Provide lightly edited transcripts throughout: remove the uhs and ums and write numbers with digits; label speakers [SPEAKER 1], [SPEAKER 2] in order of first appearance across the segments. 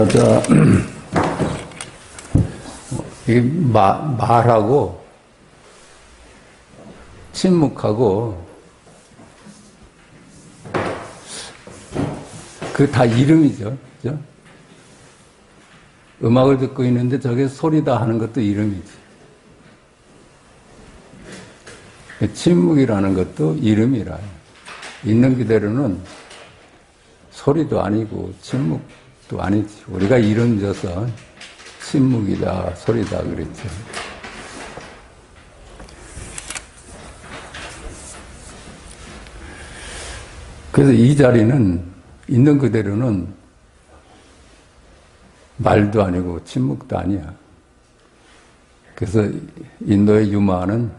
[SPEAKER 1] 자, 이 말하고 침묵하고 그 다 이름이죠. 그죠? 음악을 듣고 있는데 저게 소리다 하는 것도 이름이지. 침묵이라는 것도 이름이라. 있는 그대로는 소리도 아니고 침묵도 아니지. 우리가 이름 줘서 침묵이다, 소리다 그랬죠. 그래서 이 자리는 있는 그대로는 말도 아니고 침묵도 아니야. 그래서 인도의 유마는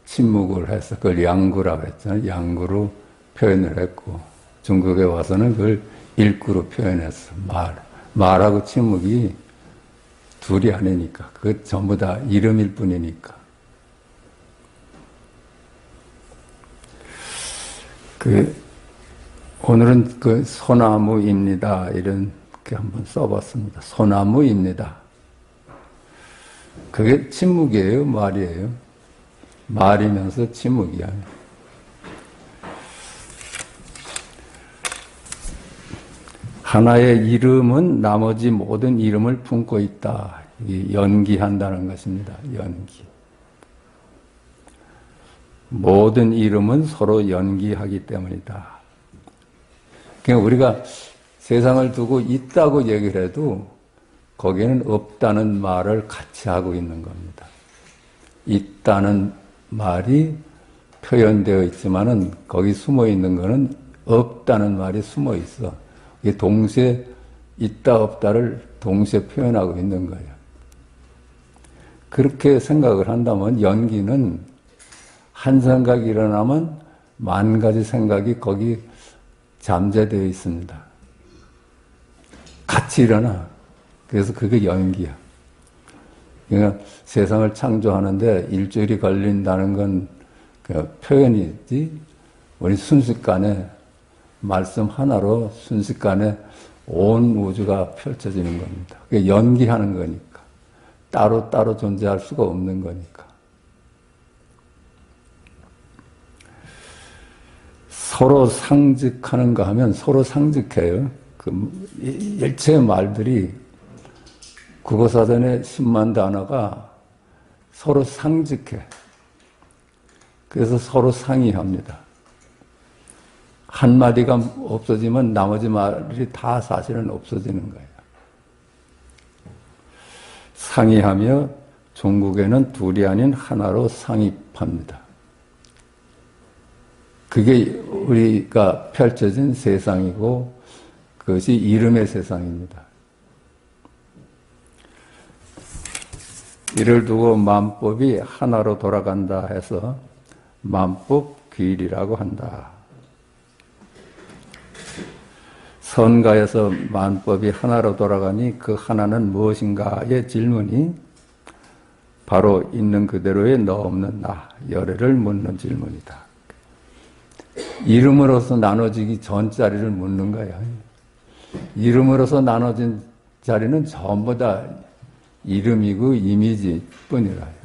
[SPEAKER 1] 침묵을 해서 그걸 양구라고 했잖아요. 양구로 표현을 했고, 중국에 와서는 그걸 일구로 표현했어. 말하고 침묵이 둘이 아니니까. 그것 전부 다 이름일 뿐이니까. 오늘은 그 소나무입니다. 이런 게 한번 써봤습니다. 소나무입니다. 그게 침묵이에요? 말이에요? 말이면서 침묵이야. 하나의 이름은 나머지 모든 이름을 품고 있다. 연기한다는 것입니다. 연기. 모든 이름은 서로 연기하기 때문이다. 그러니까 우리가 세상을 두고 있다고 얘기를 해도 거기에는 없다는 말을 같이 하고 있는 겁니다. 있다는 말이 표현되어 있지만은 거기 숨어 있는 거는 없다는 말이 숨어 있어. 이게 동시에 있다 없다를 동시에 표현하고 있는 거예요. 그렇게 생각을 한다면 연기는 한 생각이 일어나면 만 가지 생각이 거기 잠재되어 있습니다. 같이 일어나. 그래서 그게 연기야. 그러니까 세상을 창조하는데 일주일이 걸린다는 건 그 표현이지, 우리 순식간에 말씀 하나로 순식간에 온 우주가 펼쳐지는 겁니다. 그게 연기하는 거니까. 따로따로 존재할 수가 없는 거니까. 서로 상직하는가 하면 서로 상직해요. 일체의 말들이 국어사전에 10만 단어가 서로 상직해. 그래서 서로 상의합니다. 한마디가 없어지면 나머지 말이 다 사실은 없어지는 거예요. 상의하며 종국에는 둘이 아닌 하나로 상입합니다. 그게 우리가 펼쳐진 세상이고 그것이 이름의 세상입니다. 이를 두고 만법이 하나로 돌아간다 해서 만법 귀일이라고 한다. 선가에서 만법이 하나로 돌아가니 그 하나는 무엇인가의 질문이 바로 있는 그대로의 너 없는 나, 열애를 묻는 질문이다. 이름으로서 나눠지기 전 자리를 묻는 거야. 이름으로서 나눠진 자리는 전부 다 이름이고 이미지뿐이라요.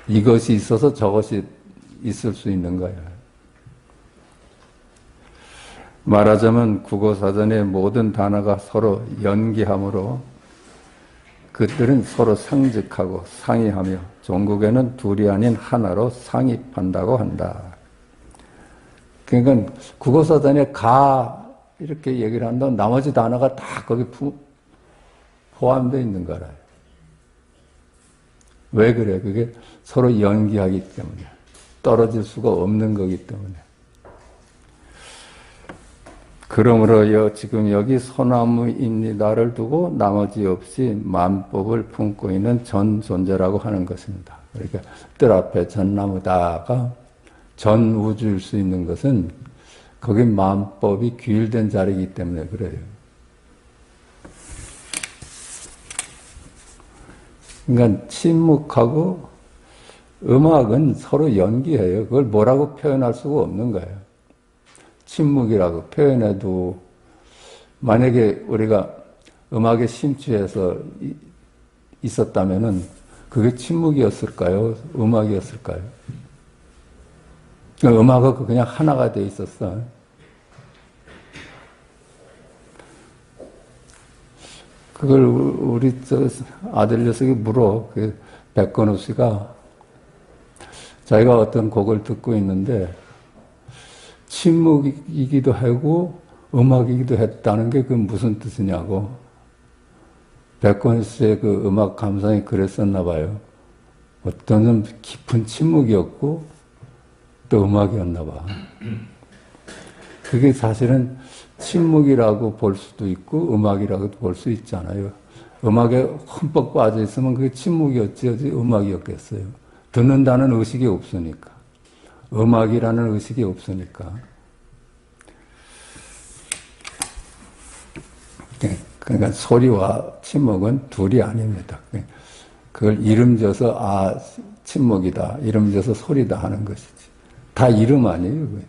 [SPEAKER 1] 이것이 있어서 저것이 있을 수 있는 거야. 말하자면 국어사전의 모든 단어가 서로 연기하므로 그들은 서로 상직하고 상의하며 종국에는 둘이 아닌 하나로 상입한다고 한다. 그러니까 국어사전에 가 이렇게 얘기를 한다면 나머지 단어가 다 거기 포함되어 있는 거라요. 왜 그래? 그게 서로 연기하기 때문에. 떨어질 수가 없는 거기 때문에. 그러므로 지금 여기 소나무입니다를 두고 나머지 없이 만법을 품고 있는 전 존재라고 하는 것입니다. 그러니까 뜰 앞에 전나무다가 전 우주일 수 있는 것은 거기 만법이 귀일된 자리이기 때문에 그래요. 그러니까 침묵하고 음악은 서로 연기해요. 그걸 뭐라고 표현할 수가 없는 거예요. 침묵이라고 표현해도 만약에 우리가 음악에 심취해서 있었다면은 그게 침묵이었을까요? 음악이었을까요? 음악은 그냥 하나가 돼 있었어. 그걸 우리 아들 녀석이 물어. 그 백건우 씨가 자기가 어떤 곡을 듣고 있는데 침묵이기도 하고 음악이기도 했다는 게 그 무슨 뜻이냐고. 백건우 씨의 그 음악 감상이 그랬었나 봐요. 어떤 좀 깊은 침묵이었고 또 음악이었나 봐. 그게 사실은 침묵이라고 볼 수도 있고 음악이라고도 볼 수 있잖아요. 음악에 흠뻑 빠져 있으면 그게 침묵이었지 음악이었겠어요. 듣는다는 의식이 없으니까. 음악이라는 의식이 없으니까. 그러니까 소리와 침묵은 둘이 아닙니다. 그걸 이름져서 침묵이다, 이름져서 소리다 하는 것이지. 다 이름 아니에요. 그게.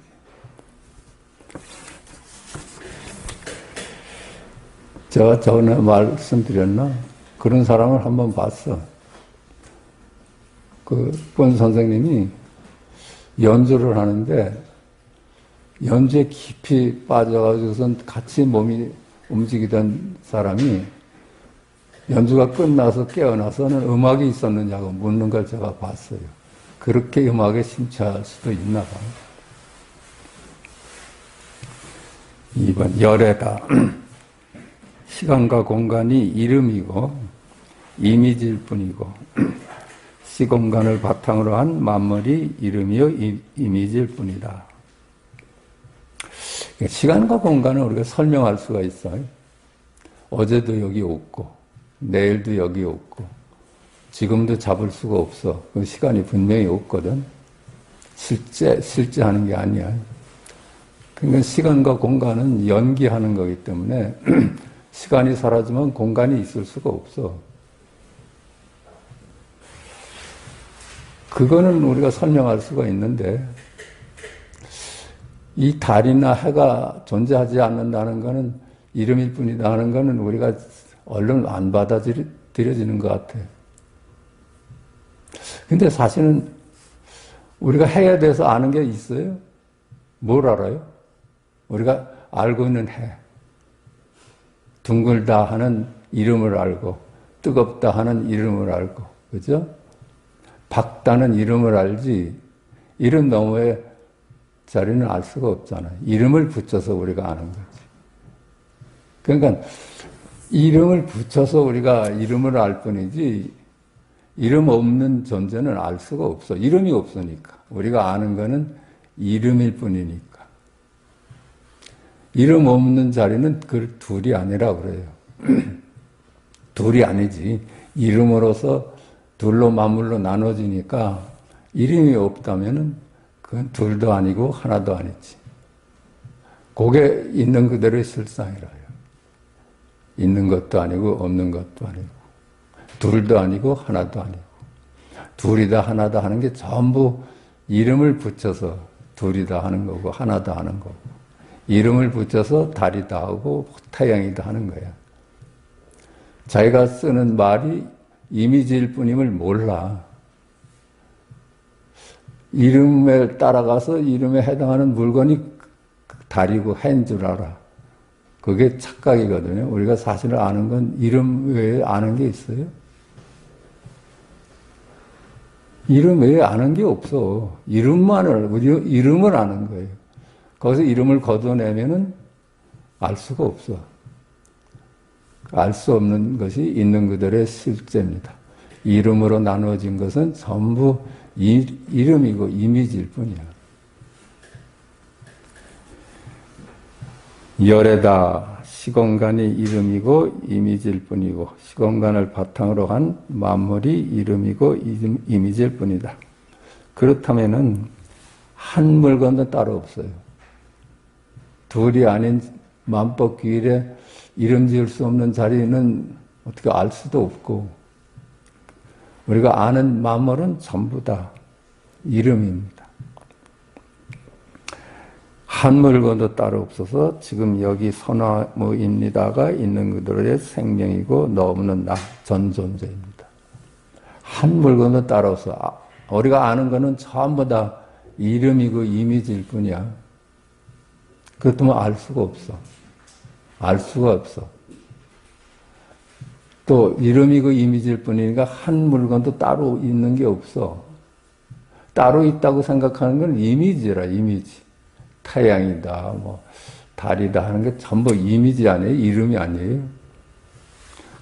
[SPEAKER 1] 제가 전에 말씀드렸나? 그런 사람을 한번 봤어. 본 선생님이 연주를 하는데 연주에 깊이 빠져가지고선 같이 몸이 움직이던 사람이 연주가 끝나서 깨어나서는 음악이 있었느냐고 묻는 걸 제가 봤어요. 그렇게 음악에 심취할 수도 있나 봐요. 2번 열애다. 시간과 공간이 이름이고 이미지일 뿐이고 시공간을 바탕으로 한 만물이 이름이요 이미지일 뿐이다. 시간과 공간은 우리가 설명할 수가 있어요. 어제도 여기 없고 내일도 여기 없고 지금도 잡을 수가 없어. 그 시간이 분명히 없거든. 실제 하는 게 아니야. 그러니까 시간과 공간은 연기하는 거기 때문에 시간이 사라지면 공간이 있을 수가 없어. 그거는 우리가 설명할 수가 있는데 이 달이나 해가 존재하지 않는다는 것은 이름일 뿐이다 하는 것은 우리가 얼른 안 받아들여지는 것 같아. 근데 사실은 우리가 해에 대해서 아는 게 있어요? 뭘 알아요? 우리가 알고 있는 해. 둥글다 하는 이름을 알고, 뜨겁다 하는 이름을 알고, 그죠? 밝다는 이름을 알지, 이름 너머의 자리는 알 수가 없잖아요. 이름을 붙여서 우리가 아는 거지. 그러니까, 이름을 붙여서 우리가 이름을 알 뿐이지, 이름 없는 존재는 알 수가 없어. 이름이 없으니까. 우리가 아는 거는 이름일 뿐이니까. 이름 없는 자리는 그 둘이 아니라 그래요. 둘이 아니지. 이름으로서 둘로 만물로 나눠지니까 이름이 없다면은 그건 둘도 아니고 하나도 아니지. 그게 있는 그대로의 실상이라요. 있는 것도 아니고 없는 것도 아니고 둘도 아니고 하나도 아니고 둘이다 하나다 하는 게 전부 이름을 붙여서 둘이다 하는 거고 하나다 하는 거고 이름을 붙여서 달이다 하고 태양이다 하는 거야. 자기가 쓰는 말이 이미지일 뿐임을 몰라. 이름에 따라가서 이름에 해당하는 물건이 달이고 해인 줄 알아. 그게 착각이거든요. 우리가 사실을 아는 건 이름 외에 아는 게 있어요? 이름 외에 아는 게 없어. 이름을 아는 거예요. 거기서 이름을 거둬내면은 알 수가 없어. 알 수 없는 것이 있는 그들의 실제입니다. 이름으로 나누어진 것은 전부 이름이고 이미지일 뿐이야. 열애다. 시공간이 이름이고 이미지일 뿐이고 시공간을 바탕으로 한 만물이 이름이고 이미지일 뿐이다. 그렇다면은 한 물건도 따로 없어요. 둘이 아닌 만법규일에 이름 지을 수 없는 자리는 어떻게 알 수도 없고 우리가 아는 만물은 전부 다 이름입니다. 한 물건도 따로 없어서 지금 여기 소나무입니다가 있는 그대로의 생명이고 너 없는 나 전존재입니다. 한 물건도 따로 없어. 우리가 아는 거는 전부 다 이름이고 이미지일 뿐이야. 그것도 뭐 알 수가 없어. 알 수가 없어. 또 이름이고 이미지일 뿐이니까 한 물건도 따로 있는 게 없어. 따로 있다고 생각하는 건 이미지라, 이미지. 태양이다, 뭐 달이다 하는 게 전부 이미지 아니에요? 이름이 아니에요?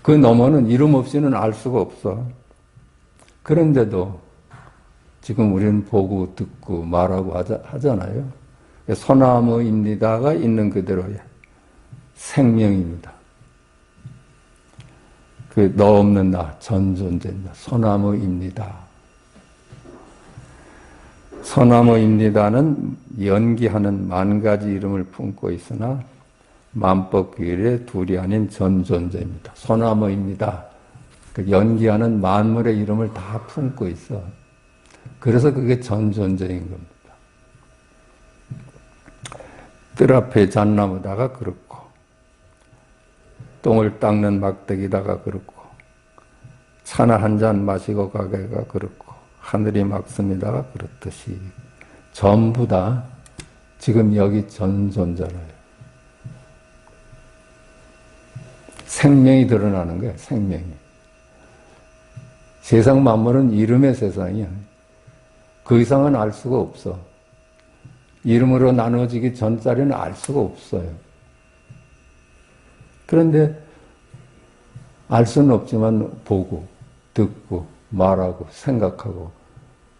[SPEAKER 1] 그 너머는 이름 없이는 알 수가 없어. 그런데도 지금 우리는 보고 듣고 말하고 하잖아요. 소나무입니다가 있는 그대로의 생명입니다. 그 너 없는 나 전존재입니다. 소나무입니다. 소나무입니다는 연기하는 만 가지 이름을 품고 있으나 만법규일의 둘이 아닌 전존재입니다. 소나무입니다. 그 연기하는 만물의 이름을 다 품고 있어. 그래서 그게 전존재인 겁니다. 뜰 앞에 잣나무다가 그렇고 똥을 닦는 막대기다가 그렇고 차나 한 잔 마시고 가게가 그렇고 하늘이 맑습니다가 그렇듯이 전부 다 지금 여기 전존재라요. 생명이 드러나는 거야, 생명이. 세상 만물은 이름의 세상이야. 그 이상은 알 수가 없어. 이름으로 나눠지기 전자리는 알 수가 없어요. 그런데 알 수는 없지만 보고, 듣고, 말하고, 생각하고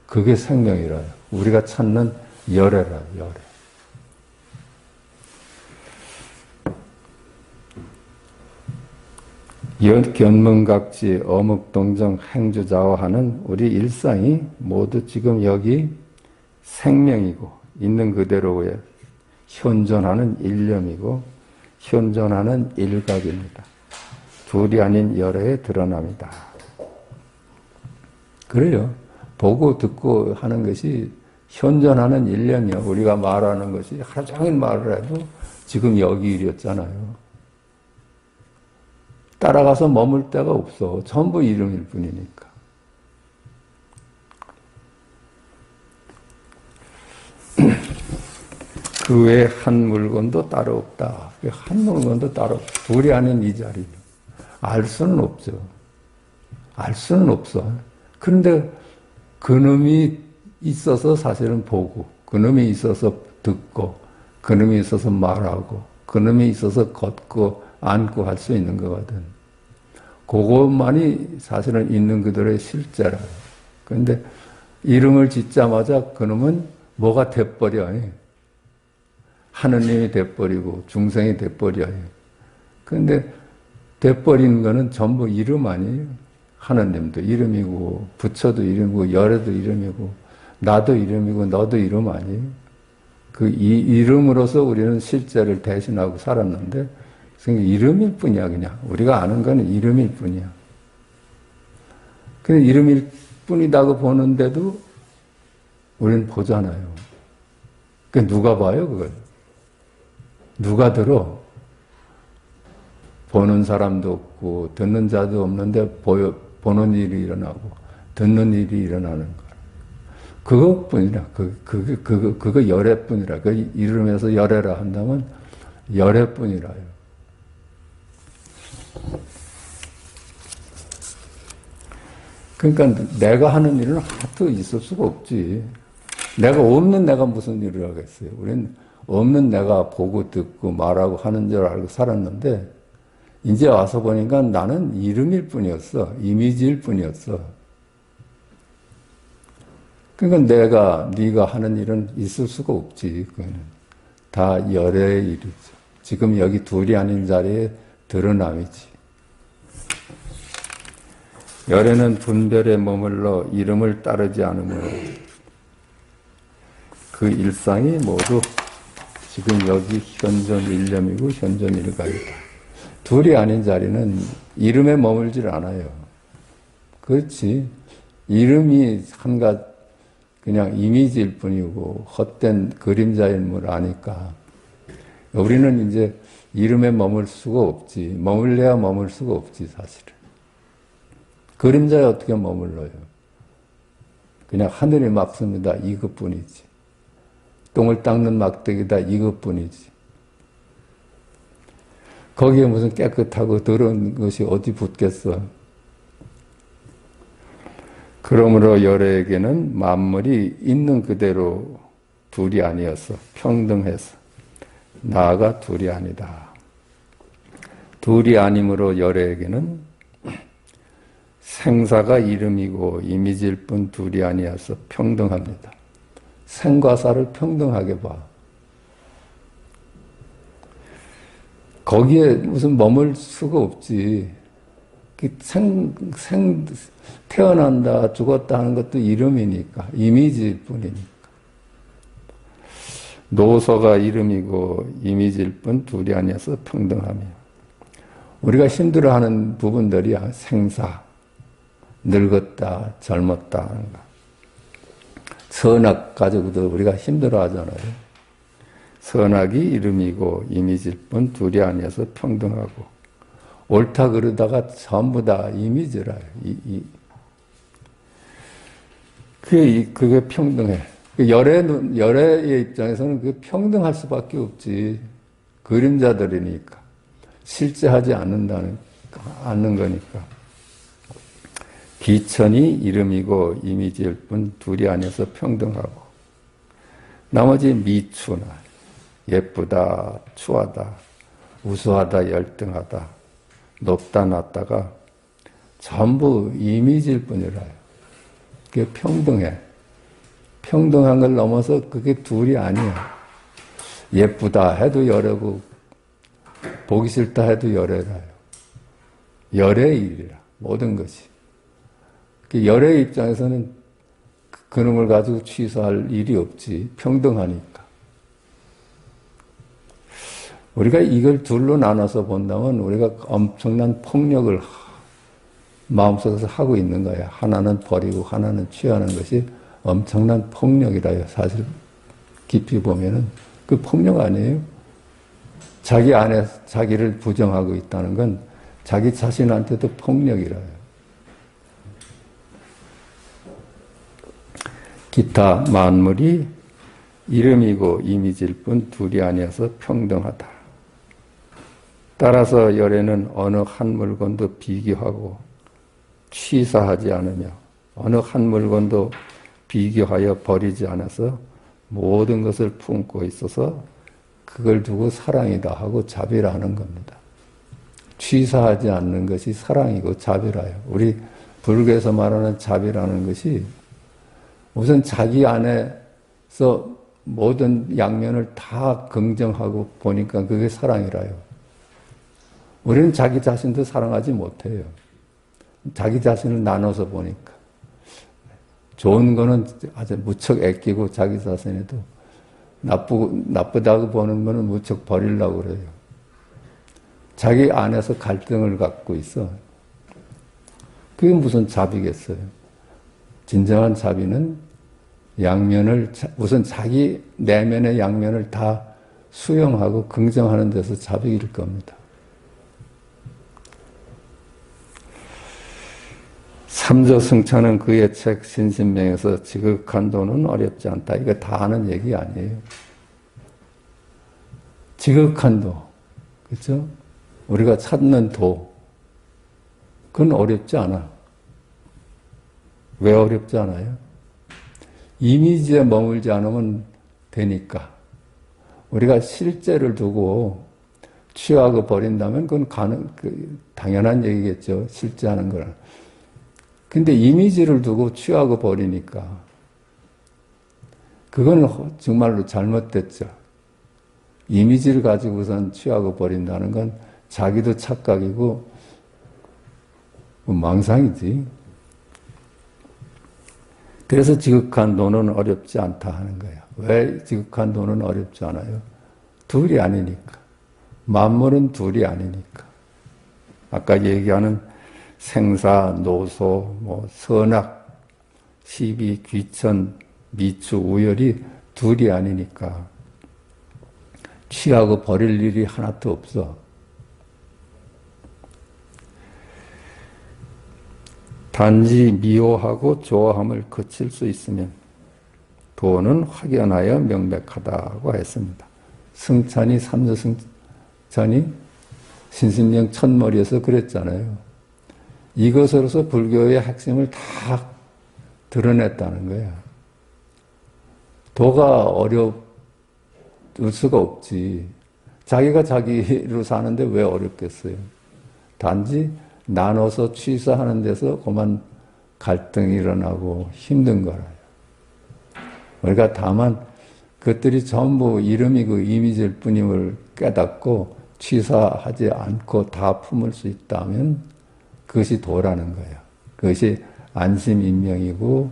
[SPEAKER 1] 그게 생명이라요. 우리가 찾는 열애라요, 열애. 견문각지, 어묵동정, 행주자화하는 우리 일상이 모두 지금 여기 생명이고 있는 그대로의 현존하는 일념이고 현존하는 일각입니다. 둘이 아닌 열애에 드러납니다. 그래요. 보고 듣고 하는 것이 현존하는 일념이야. 우리가 말하는 것이 하루 종일 말을 해도 지금 여기 일이었잖아요. 따라가서 머물 데가 없어. 전부 이름일 뿐이니까. 그 외에 한 물건도 따로 없다. 한 물건도 따로 없다. 둘이 아닌 이 자리. 알 수는 없죠. 알 수는 없어. 그런데 그놈이 있어서 사실은 보고, 그놈이 있어서 듣고, 그놈이 있어서 말하고, 그놈이 있어서 걷고, 안고 할 수 있는 거거든. 그것만이 사실은 있는 그들의 실제라. 그런데 이름을 짓자마자 그놈은 뭐가 돼버려. 하느님이 돼버리고 중생이 돼버려. 그런데 돼버린 거는 전부 이름 아니에요. 하느님도 이름이고 부처도 이름이고 열애도 이름이고 나도 이름이고 너도 이름 아니에요. 그 이름으로서 우리는 실제를 대신하고 살았는데 이름일 뿐이야. 그냥 우리가 아는 거는 이름일 뿐이야. 그냥 이름일 뿐이다고 보는데도 우리는 보잖아요. 그 누가 봐요 그걸? 누가 들어? 보는 사람도 없고 듣는 자도 없는데 보는 일이 일어나고 듣는 일이 일어나는 거야. 그것뿐이라. 그거 열애뿐이라. 그 이름에서 열애라 한다면 열애뿐이라요. 그러니까 내가 하는 일은 하나도 있을 수가 없지. 내가 없는 내가 무슨 일을 하겠어요. 우리는 없는 내가 보고 듣고 말하고 하는 줄 알고 살았는데 이제 와서 보니까 나는 이름일 뿐이었어. 이미지일 뿐이었어. 그러니까 네가 하는 일은 있을 수가 없지. 그거는 다 열애의 일이죠. 지금 여기 둘이 아닌 자리에 드러남이지. 열애는 분별에 머물러 이름을 따르지 않으므로 그 일상이 모두 지금 여기 현존 일념이고 현존 일각이다. 둘이 아닌 자리는 이름에 머물질 않아요. 그렇지. 이름이 그냥 이미지일 뿐이고 헛된 그림자인 걸 아니까 우리는 이제 이름에 머물 수가 없지. 머물래야 머물 수가 없지 사실은. 그림자에 어떻게 머물러요? 그냥 하늘이 막습니다. 이것뿐이지. 똥을 닦는 막대기다. 이것뿐이지. 거기에 무슨 깨끗하고 더러운 것이 어디 붙겠어. 그러므로 열애에게는 만물이 있는 그대로 둘이 아니었어. 평등해서. 나아가 둘이 아니다. 둘이 아니므로 열애에게는 생사가 이름이고 이미지일 뿐 둘이 아니어서 평등합니다. 생과 사를 평등하게 봐. 거기에 무슨 머물 수가 없지. 태어난다, 죽었다 하는 것도 이름이니까, 이미지일 뿐이니까. 노소가 이름이고 이미지일 뿐 둘이 아니어서 평등하며. 우리가 힘들어하는 부분들이 생사, 늙었다, 젊었다 하는 거. 선악 가지고도 우리가 힘들어하잖아요. 선악이 이름이고 이미지일 뿐 둘이 아니어서 평등하고. 옳다 그러다가 전부 다 이미지라요. 그게 평등해. 열애의 입장에서는 그게 평등할 수밖에 없지. 그림자들이니까. 실제 하지 않는 거니까. 기천이 이름이고 이미지일 뿐 둘이 아니어서 평등하고. 나머지 미추나 예쁘다, 추하다, 우수하다, 열등하다, 높다, 낮다가 전부 이미지일 뿐이라요. 그게 평등해. 평등한 걸 넘어서 그게 둘이 아니야. 예쁘다 해도 열애고 보기 싫다 해도 열애라요. 열애의 일이라 모든 것이. 열애의 입장에서는 그놈을 가지고 취소할 일이 없지. 평등하니까. 우리가 이걸 둘로 나눠서 본다면 우리가 엄청난 폭력을 마음속에서 하고 있는 거야. 하나는 버리고 하나는 취하는 것이 엄청난 폭력이라요. 사실 깊이 보면은 그 폭력 아니에요. 자기 안에 자기를 부정하고 있다는 건 자기 자신한테도 폭력이라요. 기타 만물이 이름이고 이미지일 뿐 둘이 아니어서 평등하다. 따라서 열애는 어느 한 물건도 비교하고 취사하지 않으며 어느 한 물건도 비교하여 버리지 않아서 모든 것을 품고 있어서 그걸 두고 사랑이다 하고 자비라는 겁니다. 취사하지 않는 것이 사랑이고 자비라요. 우리 불교에서 말하는 자비라는 것이 우선 자기 안에서 모든 양면을 다 긍정하고 보니까 그게 사랑이라요. 우리는 자기 자신도 사랑하지 못해요. 자기 자신을 나눠서 보니까. 좋은 거는 아주 무척 아끼고 자기 자신에도 나쁘다고 보는 거는 무척 버리려고 그래요. 자기 안에서 갈등을 갖고 있어. 그게 무슨 자비겠어요. 진정한 자비는 양면을, 우선 자기 내면의 양면을 다 수용하고 긍정하는 데서 자비일 겁니다. 삼조승천은 그의 책 신신명에서 지극한 도는 어렵지 않다. 이거 다 아는 얘기 아니에요. 지극한 도, 그렇죠? 우리가 찾는 도, 그건 어렵지 않아. 왜 어렵지 않아요? 이미지에 머물지 않으면 되니까. 우리가 실제를 두고 취하고 버린다면 그건 당연한 얘기겠죠. 실제 하는 거는. 근데 이미지를 두고 취하고 버리니까 그거는 정말로 잘못됐죠. 이미지를 가지고선 취하고 버린다는 건 자기도 착각이고 망상이지. 그래서 지극한 도는 어렵지 않다 하는 거예요. 왜 지극한 도는 어렵지 않아요? 둘이 아니니까. 만물은 둘이 아니니까. 아까 얘기하는 생사, 노소, 선악, 시비, 귀천, 미추, 우열이 둘이 아니니까 취하고 버릴 일이 하나도 없어. 단지 미워하고 좋아함을 그칠 수 있으면 도는 확연하여 명백하다고 했습니다. 승찬이 삼서승찬이 신신령 첫머리에서 그랬잖아요. 이것으로서 불교의 핵심을 다 드러냈다는 거야. 도가 어려울 수가 없지. 자기가 자기로 사는데 왜 어렵겠어요? 단지 나눠서 취사하는 데서 그만 갈등이 일어나고 힘든 거라요. 우리가 다만 그것들이 전부 이름이고 이미지일 뿐임을 깨닫고 취사하지 않고 다 품을 수 있다면 그것이 도라는 거예요. 그것이 안심인명이고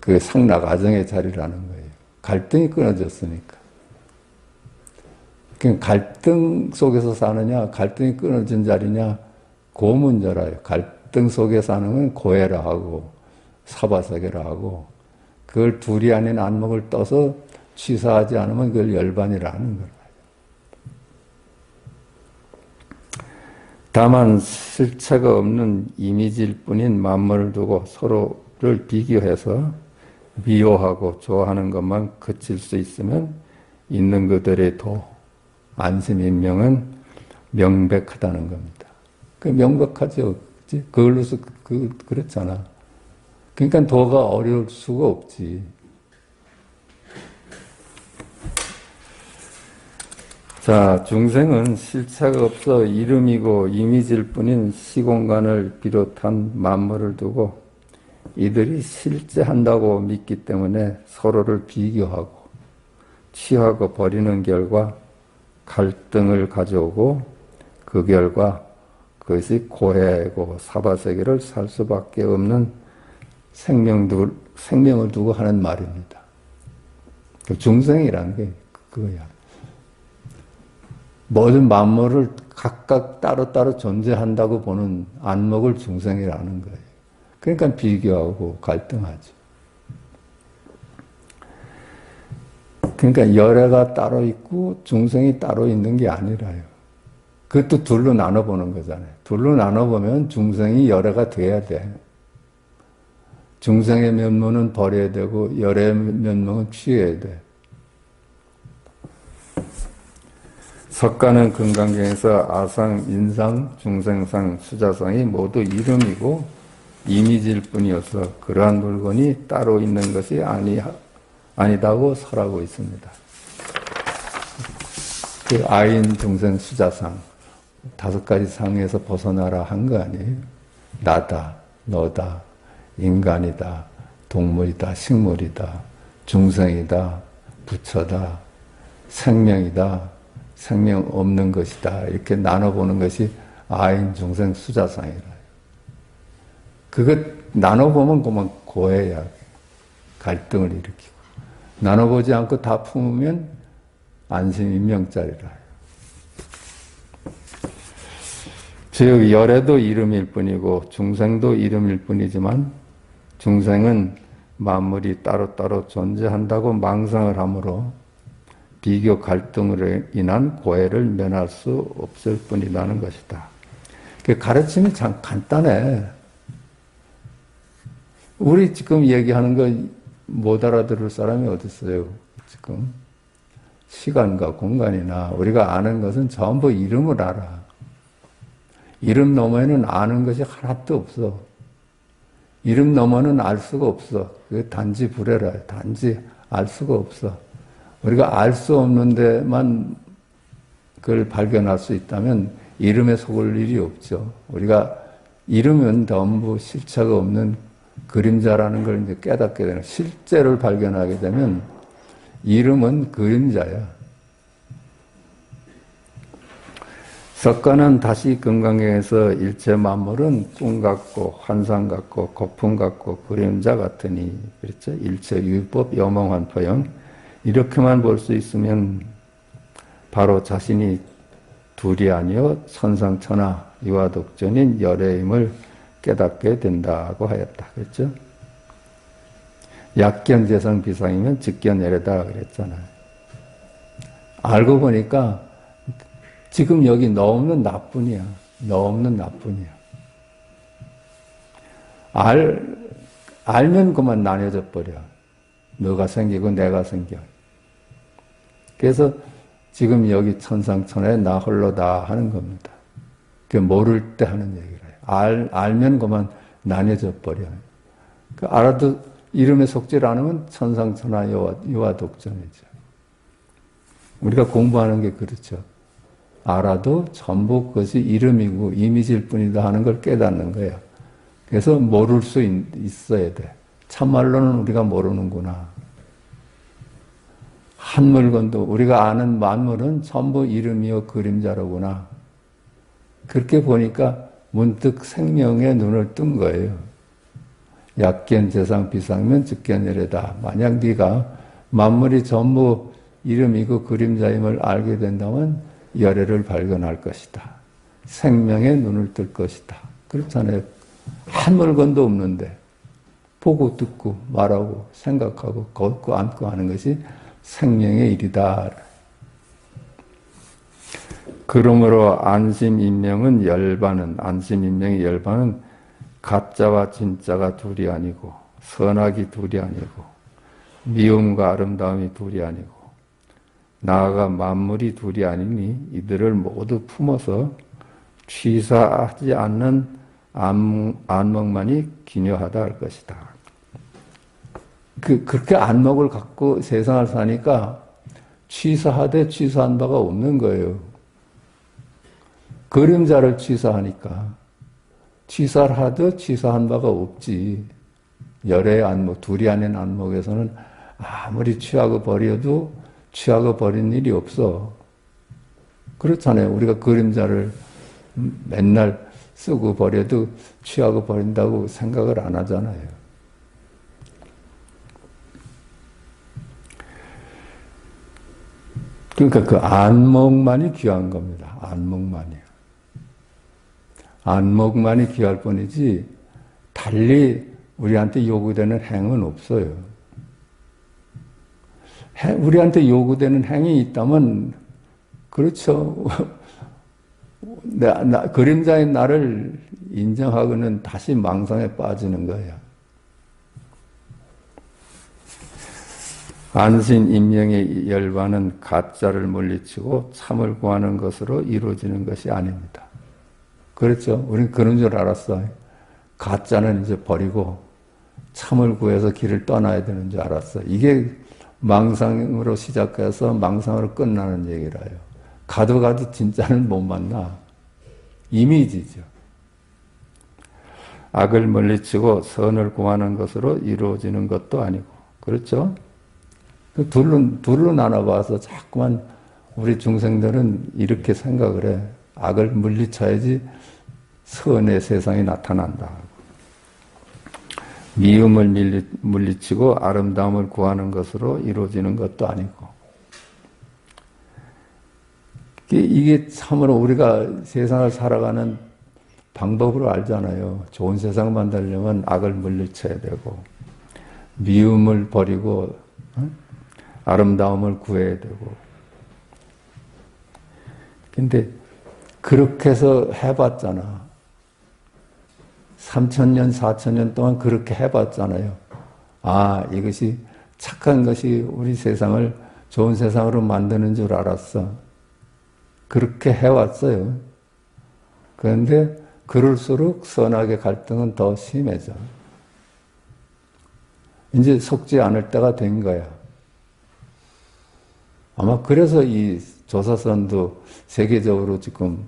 [SPEAKER 1] 그 상락아정의 자리라는 거예요. 갈등이 끊어졌으니까. 갈등 속에서 사느냐, 갈등이 끊어진 자리냐, 그 문제라요. 갈등 속에 사는 건 고해라 하고 사바세계라 하고 그걸 둘이 아닌 안목을 떠서 취사하지 않으면 그걸 열반이라는 거예요. 다만 실체가 없는 이미지일 뿐인 만물을 두고 서로를 비교해서 미워하고 좋아하는 것만 그칠 수 있으면 있는 그들의 도, 안심인명은 명백하다는 겁니다. 그 명백하죠. 그걸로서 그랬잖아. 그러니까 도가 어려울 수가 없지. 자, 중생은 실체가 없어 이름이고 이미지일 뿐인 시공간을 비롯한 만물을 두고 이들이 실제한다고 믿기 때문에 서로를 비교하고 취하고 버리는 결과 갈등을 가져오고 그 결과 그것이 고해고 사바세계를 살 수밖에 없는 생명을 두고 하는 말입니다. 중생이라는 게 그거야. 모든 만물을 각각 따로따로 존재한다고 보는 안목을 중생이라는 거예요. 그러니까 비교하고 갈등하죠. 그러니까 열애가 따로 있고 중생이 따로 있는 게 아니라요. 그것도 둘로 나눠보는 거잖아요. 둘로 나눠보면 중생이 열애가 돼야 돼. 중생의 면모는 버려야 되고 열애의 면모는 취해야 돼. 석가는 금강경에서 아상, 인상, 중생상, 수자상이 모두 이름이고 이미지일 뿐이어서 그러한 물건이 따로 있는 것이 아니다고 설하고 있습니다. 그 아인, 중생, 수자상 5가지 상에서 벗어나라 한 거 아니에요? 나다, 너다, 인간이다, 동물이다, 식물이다, 중생이다, 부처다, 생명이다, 생명 없는 것이다. 이렇게 나눠보는 것이 아인, 중생, 수자상이라. 그것 나눠보면 그만 고해야 갈등을 일으키고 나눠보지 않고 다 품으면 안심인명짜리라. 즉 열애도 이름일 뿐이고 중생도 이름일 뿐이지만 중생은 만물이 따로따로 존재한다고 망상을 하므로 비교 갈등으로 인한 고해를 면할 수 없을 뿐이라는 것이다. 그 가르침이 참 간단해. 우리 지금 얘기하는 거 못 알아들을 사람이 어디 있어요? 지금 시간과 공간이나 우리가 아는 것은 전부 이름을 알아. 이름 너머에는 아는 것이 하나도 없어. 이름 너머는 알 수가 없어. 그게 단지 불해라. 단지 알 수가 없어. 우리가 알 수 없는 데만 그걸 발견할 수 있다면 이름에 속을 일이 없죠. 우리가 이름은 전부 실체가 없는 그림자라는 걸 이제 깨닫게 되는, 실제를 발견하게 되면 이름은 그림자야. 석가는 다시 금강경에서 일체 만물은 꿈 같고 환상 같고 거품 같고 그림자 같으니, 그렇죠? 일체 유법 여몽환포형, 이렇게만 볼 수 있으면 바로 자신이 둘이 아니여 선상천하 유아독존인 열애임을 깨닫게 된다고 하였다. 그렇죠? 약견재상 비상이면 직견예래다 그랬잖아요. 알고 보니까 지금 여기 너 없는 나뿐이야. 너 없는 나뿐이야. 알면 그만 나뉘어져 버려. 너가 생기고 내가 생겨. 그래서 지금 여기 천상천하에 나 홀로다 하는 겁니다. 그 모를 때 하는 얘기래요. 알면 그만 나뉘어져 버려. 그 알아도 이름에 속질 않으면 천상천하 유아독존이죠. 우리가 공부하는 게 그렇죠. 알아도 전부 그것이 이름이고 이미지일 뿐이다 하는 걸 깨닫는 거예요. 그래서 모를 수 있어야 돼. 참말로는 우리가 모르는구나. 한 물건도 우리가 아는 만물은 전부 이름이요 그림자로구나. 그렇게 보니까 문득 생명의 눈을 뜬 거예요. 약견재상 비상면 직견예래다. 만약 네가 만물이 전부 이름이고 그림자임을 알게 된다면 열애를 발견할 것이다. 생명의 눈을 뜰 것이다. 그렇잖아요. 한 물건도 없는데 보고 듣고 말하고 생각하고 걷고 앉고 하는 것이 생명의 일이다. 그러므로 안심인명은 열반은 안심인명의 열반은 가짜와 진짜가 둘이 아니고 선악이 둘이 아니고 미움과 아름다움이 둘이 아니고 나아가 만물이 둘이 아니니 이들을 모두 품어서 취사하지 않는 안목만이 기묘하다 할 것이다. 그렇게 안목을 갖고 세상을 사니까 취사하되 취사한 바가 없는 거예요. 그림자를 취사하니까 취사를 하되 취사한 바가 없지. 열의 안목, 둘이 아닌 안목에서는 아무리 취하고 버려도 취하고 버린 일이 없어. 그렇잖아요. 우리가 그림자를 맨날 쓰고 버려도 취하고 버린다고 생각을 안 하잖아요. 그러니까 그 안목만이 귀한 겁니다. 안목만이요. 안목만이 귀할 뿐이지 달리 우리한테 요구되는 행은 없어요. 우리한테 요구되는 행이 있다면 그렇죠. 그림자인 나를 인정하고는 다시 망상에 빠지는 거예요. 안신인명의 열반은 가짜를 물리치고 참을 구하는 것으로 이루어지는 것이 아닙니다. 그렇죠. 우리는 그런 줄 알았어요. 가짜는 이제 버리고 참을 구해서 길을 떠나야 되는 줄 알았어요. 이게 망상으로 시작해서 망상으로 끝나는 얘기라요. 가도 진짜는 못 만나. 이미지죠. 악을 물리치고 선을 구하는 것으로 이루어지는 것도 아니고. 그렇죠? 둘로 나눠봐서 자꾸만 우리 중생들은 이렇게 생각을 해. 악을 물리쳐야지 선의 세상이 나타난다. 미움을 물리치고 아름다움을 구하는 것으로 이루어지는 것도 아니고. 이게 참으로 우리가 세상을 살아가는 방법으로 알잖아요. 좋은 세상 만들려면 악을 물리쳐야 되고, 미움을 버리고, 아름다움을 구해야 되고. 근데 그렇게 해서 해봤잖아. 3000년, 4000년 동안 그렇게 해봤잖아요. 이것이 착한 것이 우리 세상을 좋은 세상으로 만드는 줄 알았어. 그렇게 해왔어요. 그런데 그럴수록 선악의 갈등은 더 심해져. 이제 속지 않을 때가 된 거야. 아마 그래서 이 조사선도 세계적으로 지금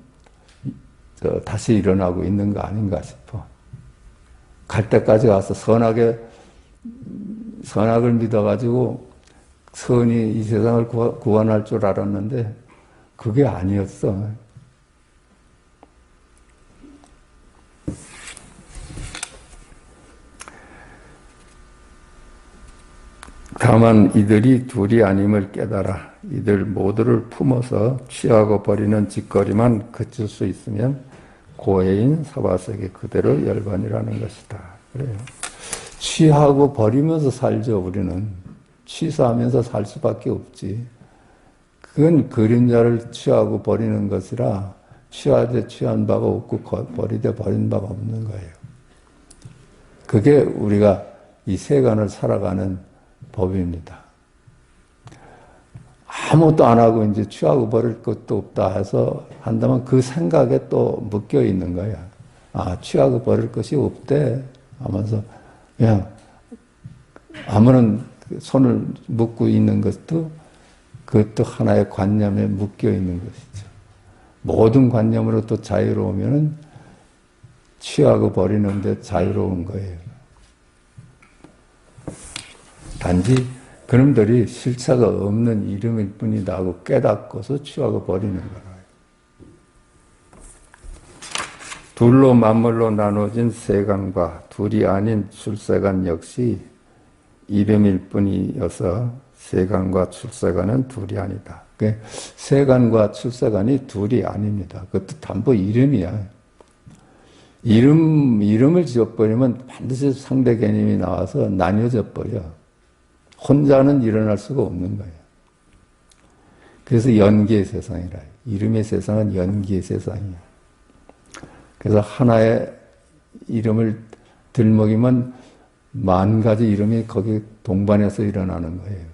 [SPEAKER 1] 다시 일어나고 있는 거 아닌가 싶어. 갈 때까지 와서 선악을 믿어가지고 선이 이 세상을 구원할 줄 알았는데 그게 아니었어. 다만 이들이 둘이 아님을 깨달아 이들 모두를 품어서 취하고 버리는 짓거리만 그칠 수 있으면 고해인 사바세계 그대로 열반이라는 것이다. 그래요. 취하고 버리면서 살죠, 우리는. 취사하면서 살 수밖에 없지. 그건 그림자를 취하고 버리는 것이라 취하되 취한 바가 없고 버리되 버린 바가 없는 거예요. 그게 우리가 이 세간을 살아가는 법입니다. 아무것도 안 하고 이제 취하고 버릴 것도 없다 해서 한다면 그 생각에 또 묶여 있는 거야. 아, 취하고 버릴 것이 없대 하면서 그냥 아무런 손을 묶고 있는 것도 그것도 하나의 관념에 묶여 있는 것이죠. 모든 관념으로 또 자유로우면은 취하고 버리는데 자유로운 거예요. 단지 그놈들이 실체가 없는 이름일 뿐이다 하고 깨닫고서 취하고 버리는 거라. 둘로 만물로 나눠진 세간과 둘이 아닌 출세간 역시 이름일 뿐이어서 세간과 출세간은 둘이 아니다. 세간과 출세간이 둘이 아닙니다. 그것도 담보 이름이야. 이름을 지어버리면 반드시 상대 개념이 나와서 나뉘어져 버려. 혼자는 일어날 수가 없는 거예요. 그래서 연기의 세상이라. 이름의 세상은 연기의 세상이야. 그래서 하나의 이름을 들먹이면 만 가지 이름이 거기 동반해서 일어나는 거예요.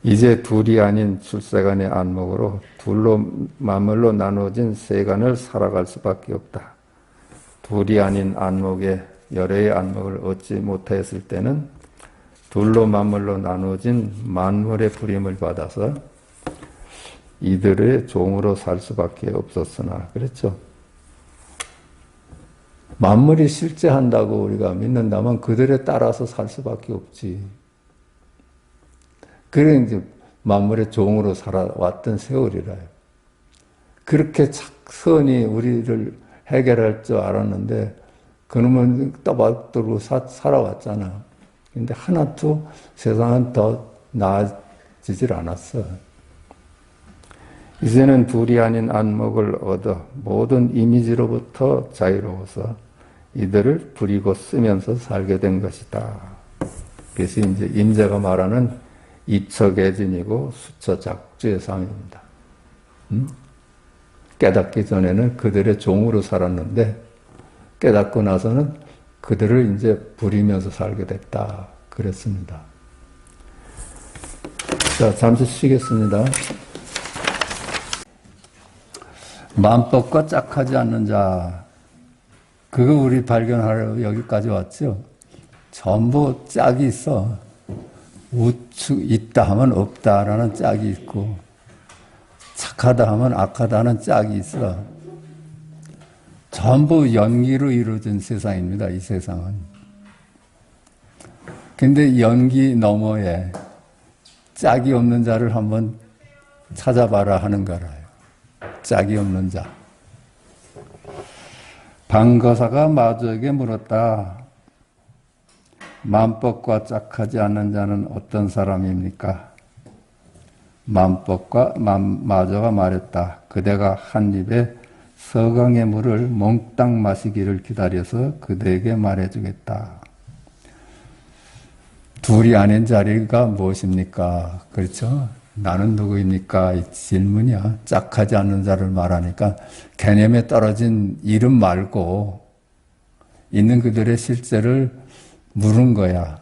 [SPEAKER 1] 이제 둘이 아닌 출세간의 안목으로 둘로 만물로 나눠진 세간을 살아갈 수밖에 없다. 둘이 아닌 안목에 열애의 안목을 얻지 못했을 때는 둘로 만물로 나눠진 만물의 부림을 받아서 이들의 종으로 살 수밖에 없었으나 그랬죠. 만물이 실제한다고 우리가 믿는다면 그들에 따라서 살 수밖에 없지. 그래 이제 만물의 종으로 살아왔던 세월이라요. 그렇게 착선이 우리를 해결할 줄 알았는데 그놈은 떠받들고 살아왔잖아. 근데 하나도 세상은 더 나아지질 않았어. 이제는 둘이 아닌 안목을 얻어 모든 이미지로부터 자유로워서 이들을 부리고 쓰면서 살게 된 것이다. 그래서 이제 임자가 말하는 이처개진이고 수처작주의 상입니다. 깨닫기 전에는 그들의 종으로 살았는데 깨닫고 나서는 그들을 이제 부리면서 살게 됐다. 그랬습니다. 자, 잠시 쉬겠습니다. 만법과 짝하지 않는 자, 그거 우리 발견하러 여기까지 왔죠? 전부 짝이 있어. 우측 있다 하면 없다라는 짝이 있고 착하다 하면 악하다는 짝이 있어. 전부 연기로 이루어진 세상입니다. 이 세상은. 근데 연기 너머에 짝이 없는 자를 한번 찾아봐라 하는 거라요. 짝이 없는 자. 방거사가 마주에게 물었다. 만법과 짝하지 않는 자는 어떤 사람입니까? 만법과 마저가 말했다. 그대가 한 입에 서강의 물을 몽땅 마시기를 기다려서 그대에게 말해주겠다. 둘이 아닌 자리가 무엇입니까? 그렇죠? 나는 누구입니까? 이 질문이야. 짝하지 않는 자를 말하니까 개념에 떨어진 이름 말고 있는 그들의 실제를 물은 거야.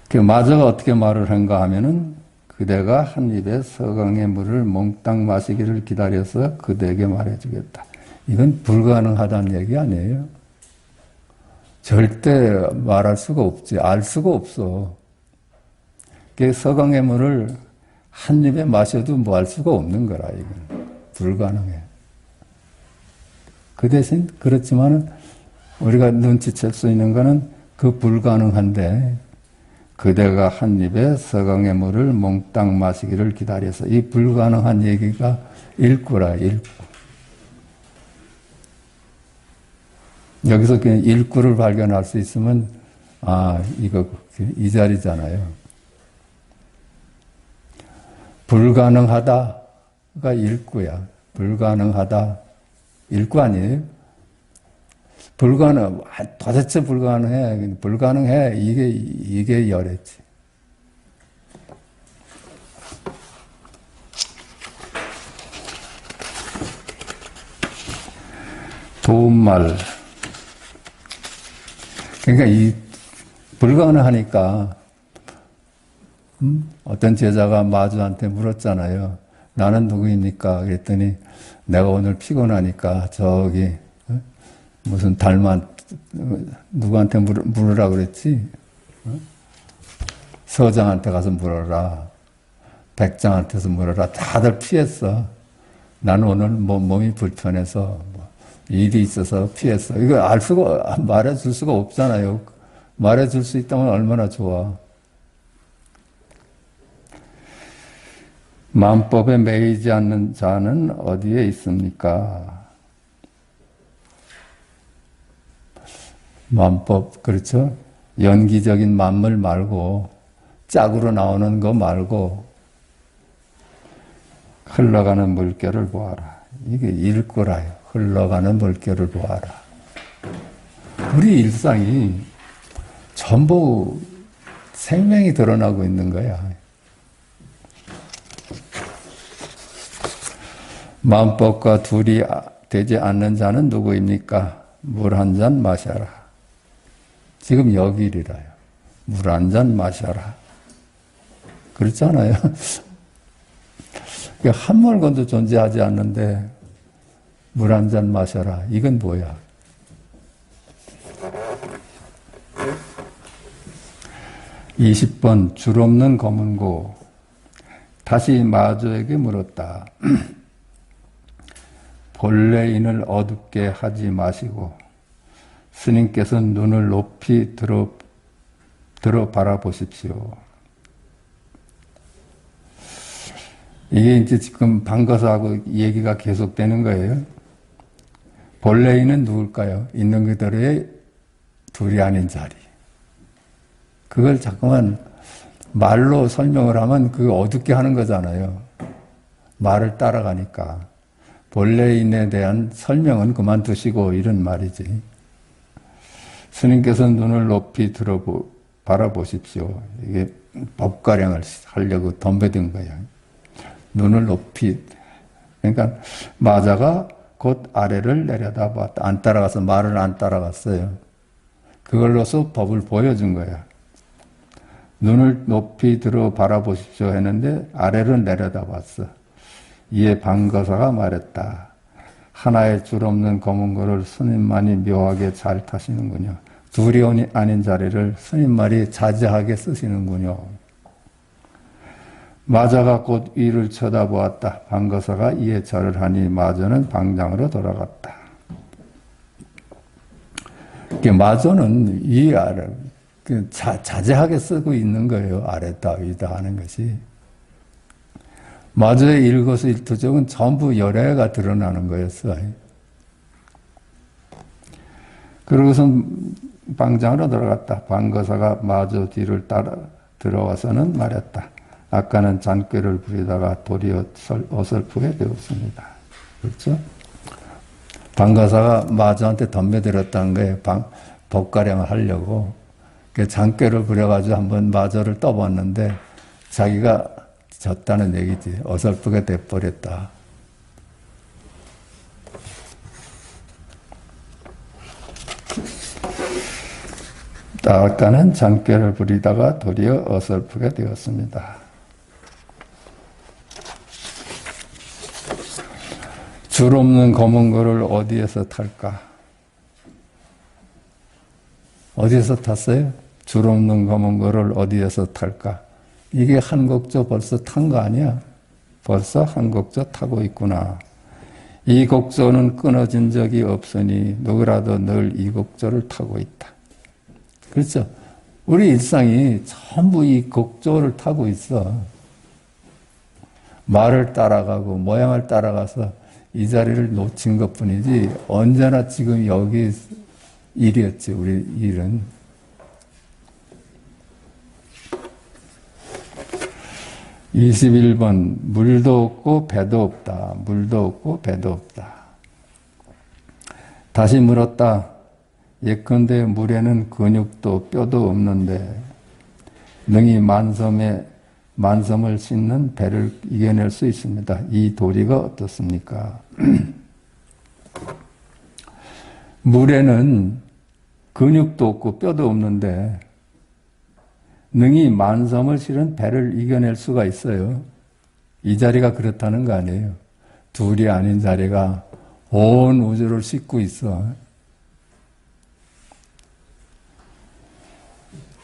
[SPEAKER 1] 그 마저가 어떻게 말을 한가 하면은 그대가 한 입에 서강의 물을 몽땅 마시기를 기다려서 그대에게 말해주겠다. 이건 불가능하다는 얘기 아니에요. 절대 말할 수가 없지. 알 수가 없어. 그 서강의 물을 한 입에 마셔도 뭐 할 수가 없는 거라, 이건. 불가능해. 그 대신, 그렇지만은, 우리가 눈치챌 수 있는 거는 그 불가능한데, 그대가 한 입에 서강의 물을 몽땅 마시기를 기다려서, 이 불가능한 얘기가 일구라, 일구. 여기서 그냥 일구를 발견할 수 있으면, 아, 이거, 이 자리잖아요. 불가능하다가 일구야. 불가능하다. 일구 아니에요? 도대체 불가능해. 이게 열애지. 도움말. 그러니까 이 불가능하니까, 어떤 제자가 마주한테 물었잖아요. 나는 누구입니까? 그랬더니 내가 오늘 피곤하니까 저기 무슨 누구한테 물으라 그랬지? 서장한테 가서 물어라. 백장한테서 물어라. 다들 피했어. 나는 오늘 몸이 불편해서 일이 있어서 피했어. 이거 말해줄 수가 없잖아요. 말해줄 수 있다면 얼마나 좋아. 마음법에 매이지 않는 자는 어디에 있습니까? 마음법, 그렇죠? 연기적인 만물 말고, 짝으로 나오는 거 말고, 흘러가는 물결을 보아라. 이게 일구라요. 흘러가는 물결을 보아라. 우리 일상이 전부 생명이 드러나고 있는 거야. 마음법과 둘이 되지 않는 자는 누구입니까? 물 한 잔 마셔라. 지금 여기이라요. 물 한 잔 마셔라. 그렇잖아요. 한 물건도 존재하지 않는데 물 한 잔 마셔라. 이건 뭐야? 20번 줄 없는 검은고 다시 마주에게 물었다. 본래인을 어둡게 하지 마시고 스님께서 눈을 높이 들어 바라보십시오. 이게 이제 지금 방거사하고 얘기가 계속되는 거예요. 본래인은 누굴까요? 있는 그대로의 둘이 아닌 자리. 그걸 자꾸만 말로 설명을 하면 그거 어둡게 하는 거잖아요. 말을 따라가니까. 본래인에 대한 설명은 그만두시고 이런 말이지. 스님께서 눈을 높이 바라보십시오. 이게 법가량을 하려고 덤벼든 거예요. 눈을 높이. 그러니까 마자가 곧 아래를 내려다봤다. 안 따라가서 말을 안 따라갔어요. 그걸로서 법을 보여준 거야. 눈을 높이 들어 바라보십시오 했는데 아래를 내려다봤어. 이에 방거사가 말했다. 하나의 줄 없는 검은 고를 스님만이 묘하게 잘 타시는군요. 둘이 아닌 자리를 스님만이 자제하게 쓰시는군요. 마자가 곧 위를 쳐다보았다. 방거사가 이에 절을 하니 마자는 방장으로 돌아갔다. 마자는 이 아래 자제하게 쓰고 있는 거예요. 아래다 위다 하는 것이. 마저의 일거수일투족은 전부 열애가 드러나는 거였어요. 그러고서 방장으로 들어갔다. 방거사가 마저 뒤를 따라 들어와서는 말했다. 아까는 잔꾀를 부리다가 도리어 어설프게 되었습니다. 그렇죠? 방거사가 마저한테 덤벼들었다는 거예요. 법가량을 하려고. 잔꾀를 부려가지고 한번 마저를 떠봤는데 자기가 졌다는 얘기지. 어설프게 돼버렸다. 아까는 잔꾀를 부리다가 도리어 어설프게 되었습니다. 줄 없는 검은 고를 어디에서 탈까? 어디에서 탔어요? 줄 없는 검은 고를 어디에서 탈까? 이게 한곡조 벌써 탄 거 아니야? 벌써 한곡조 타고 있구나. 이 곡조는 끊어진 적이 없으니 누구라도 늘 이 곡조를 타고 있다. 그렇죠? 우리 일상이 전부 이 곡조를 타고 있어. 말을 따라가고 모양을 따라가서 이 자리를 놓친 것뿐이지 언제나 지금 여기 일이었지. 우리 일은. (21번) 물도 없고 배도 없다. 물도 없고 배도 없다. 다시 물었다. 예컨대 물에는 근육도 뼈도 없는데 능히 만섬을 싣는 배를 이겨낼 수 있습니다. 이 도리가 어떻습니까? 물에는 근육도 없고 뼈도 없는데 능히 만섬을 실은 배를 이겨낼 수가 있어요. 이 자리가 그렇다는 거 아니에요. 둘이 아닌 자리가 온 우주를 싣고 있어.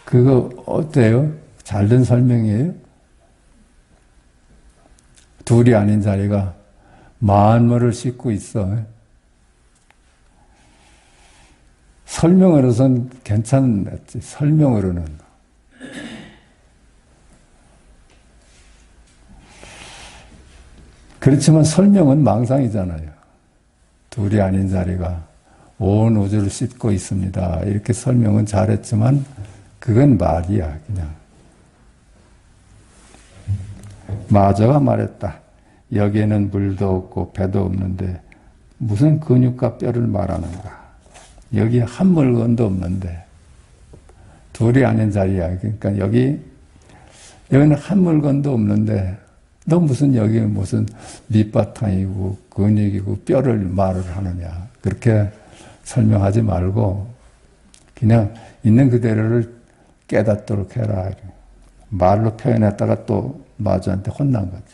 [SPEAKER 1] 그거 어때요? 잘된 설명이에요? 둘이 아닌 자리가 만물을 싣고 있어. 설명으로선 괜찮았지. 설명으로는. 그렇지만 설명은 망상이잖아요. 둘이 아닌 자리가 온 우주를 싣고 있습니다. 이렇게 설명은 잘했지만 그건 말이야, 그냥. 마저가 말했다. 여기에는 물도 없고 배도 없는데 무슨 근육과 뼈를 말하는가. 여기 한 물건도 없는데 둘이 아닌 자리야. 그러니까 여기는 한 물건도 없는데 너 무슨 여기 무슨 밑바탕이고 근육이고 뼈를 말을 하느냐. 그렇게 설명하지 말고 그냥 있는 그대로를 깨닫도록 해라. 말로 표현했다가 또 마주한테 혼난 거지.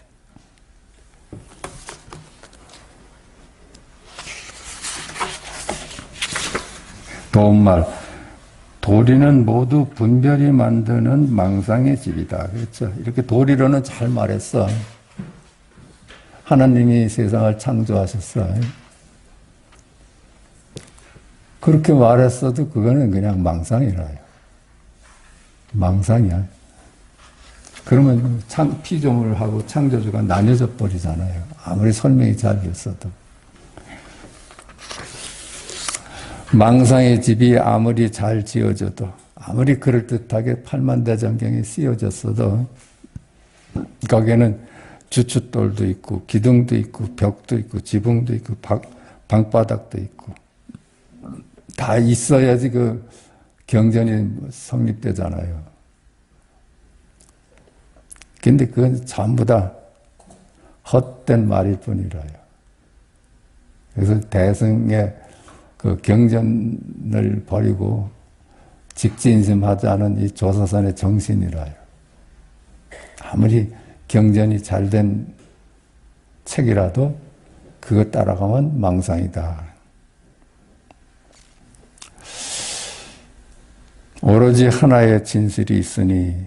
[SPEAKER 1] 도움말. 도리는 모두 분별이 만드는 망상의 집이다. 그렇죠? 이렇게 도리로는 잘 말했어. 하나님이 세상을 창조하셨어. 그렇게 말했어도 그거는 그냥 망상이라요. 망상이야. 그러면 피조물을 하고 창조주가 나뉘어져 버리잖아요. 아무리 설명이 잘 됐어도. 망상의 집이 아무리 잘 지어져도, 아무리 그럴듯하게 팔만대장경이 씌워졌어도 거기에는 주춧돌도 있고 기둥도 있고 벽도 있고 지붕도 있고 방바닥도 있고 다 있어야지 그 경전이 성립되잖아요. 근데 그건 전부 다 헛된 말일 뿐이라요. 그래서 대승의 그 경전을 버리고 직지인심하지 않은 이 조사선의 정신이라요. 아무리 경전이 잘된 책이라도 그거 따라가면 망상이다. 오로지 하나의 진실이 있으니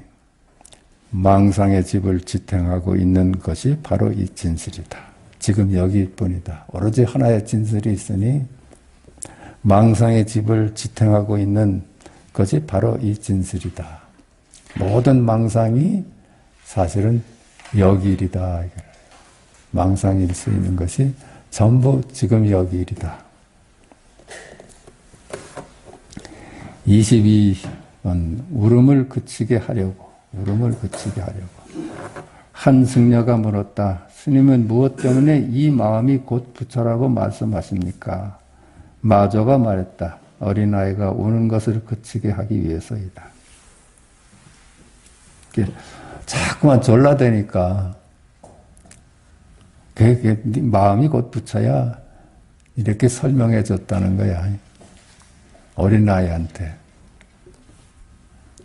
[SPEAKER 1] 망상의 집을 지탱하고 있는 것이 바로 이 진실이다. 지금 여기일 뿐이다. 오로지 하나의 진실이 있으니 망상의 집을 지탱하고 있는 것이 바로 이 진실이다. 모든 망상이 사실은 여기일이다. 망상일 수 있는 것이 전부 지금 여기일이다. 22번 울음을 그치게 하려고. 한 승려가 물었다. 스님은 무엇 때문에 이 마음이 곧 부처라고 말씀하십니까? 마저가 말했다. 어린아이가 우는 것을 그치게 하기 위해서이다. 자꾸만 졸라대니까 네 마음이 곧 부처야. 이렇게 설명해 줬다는 거야. 어린아이한테.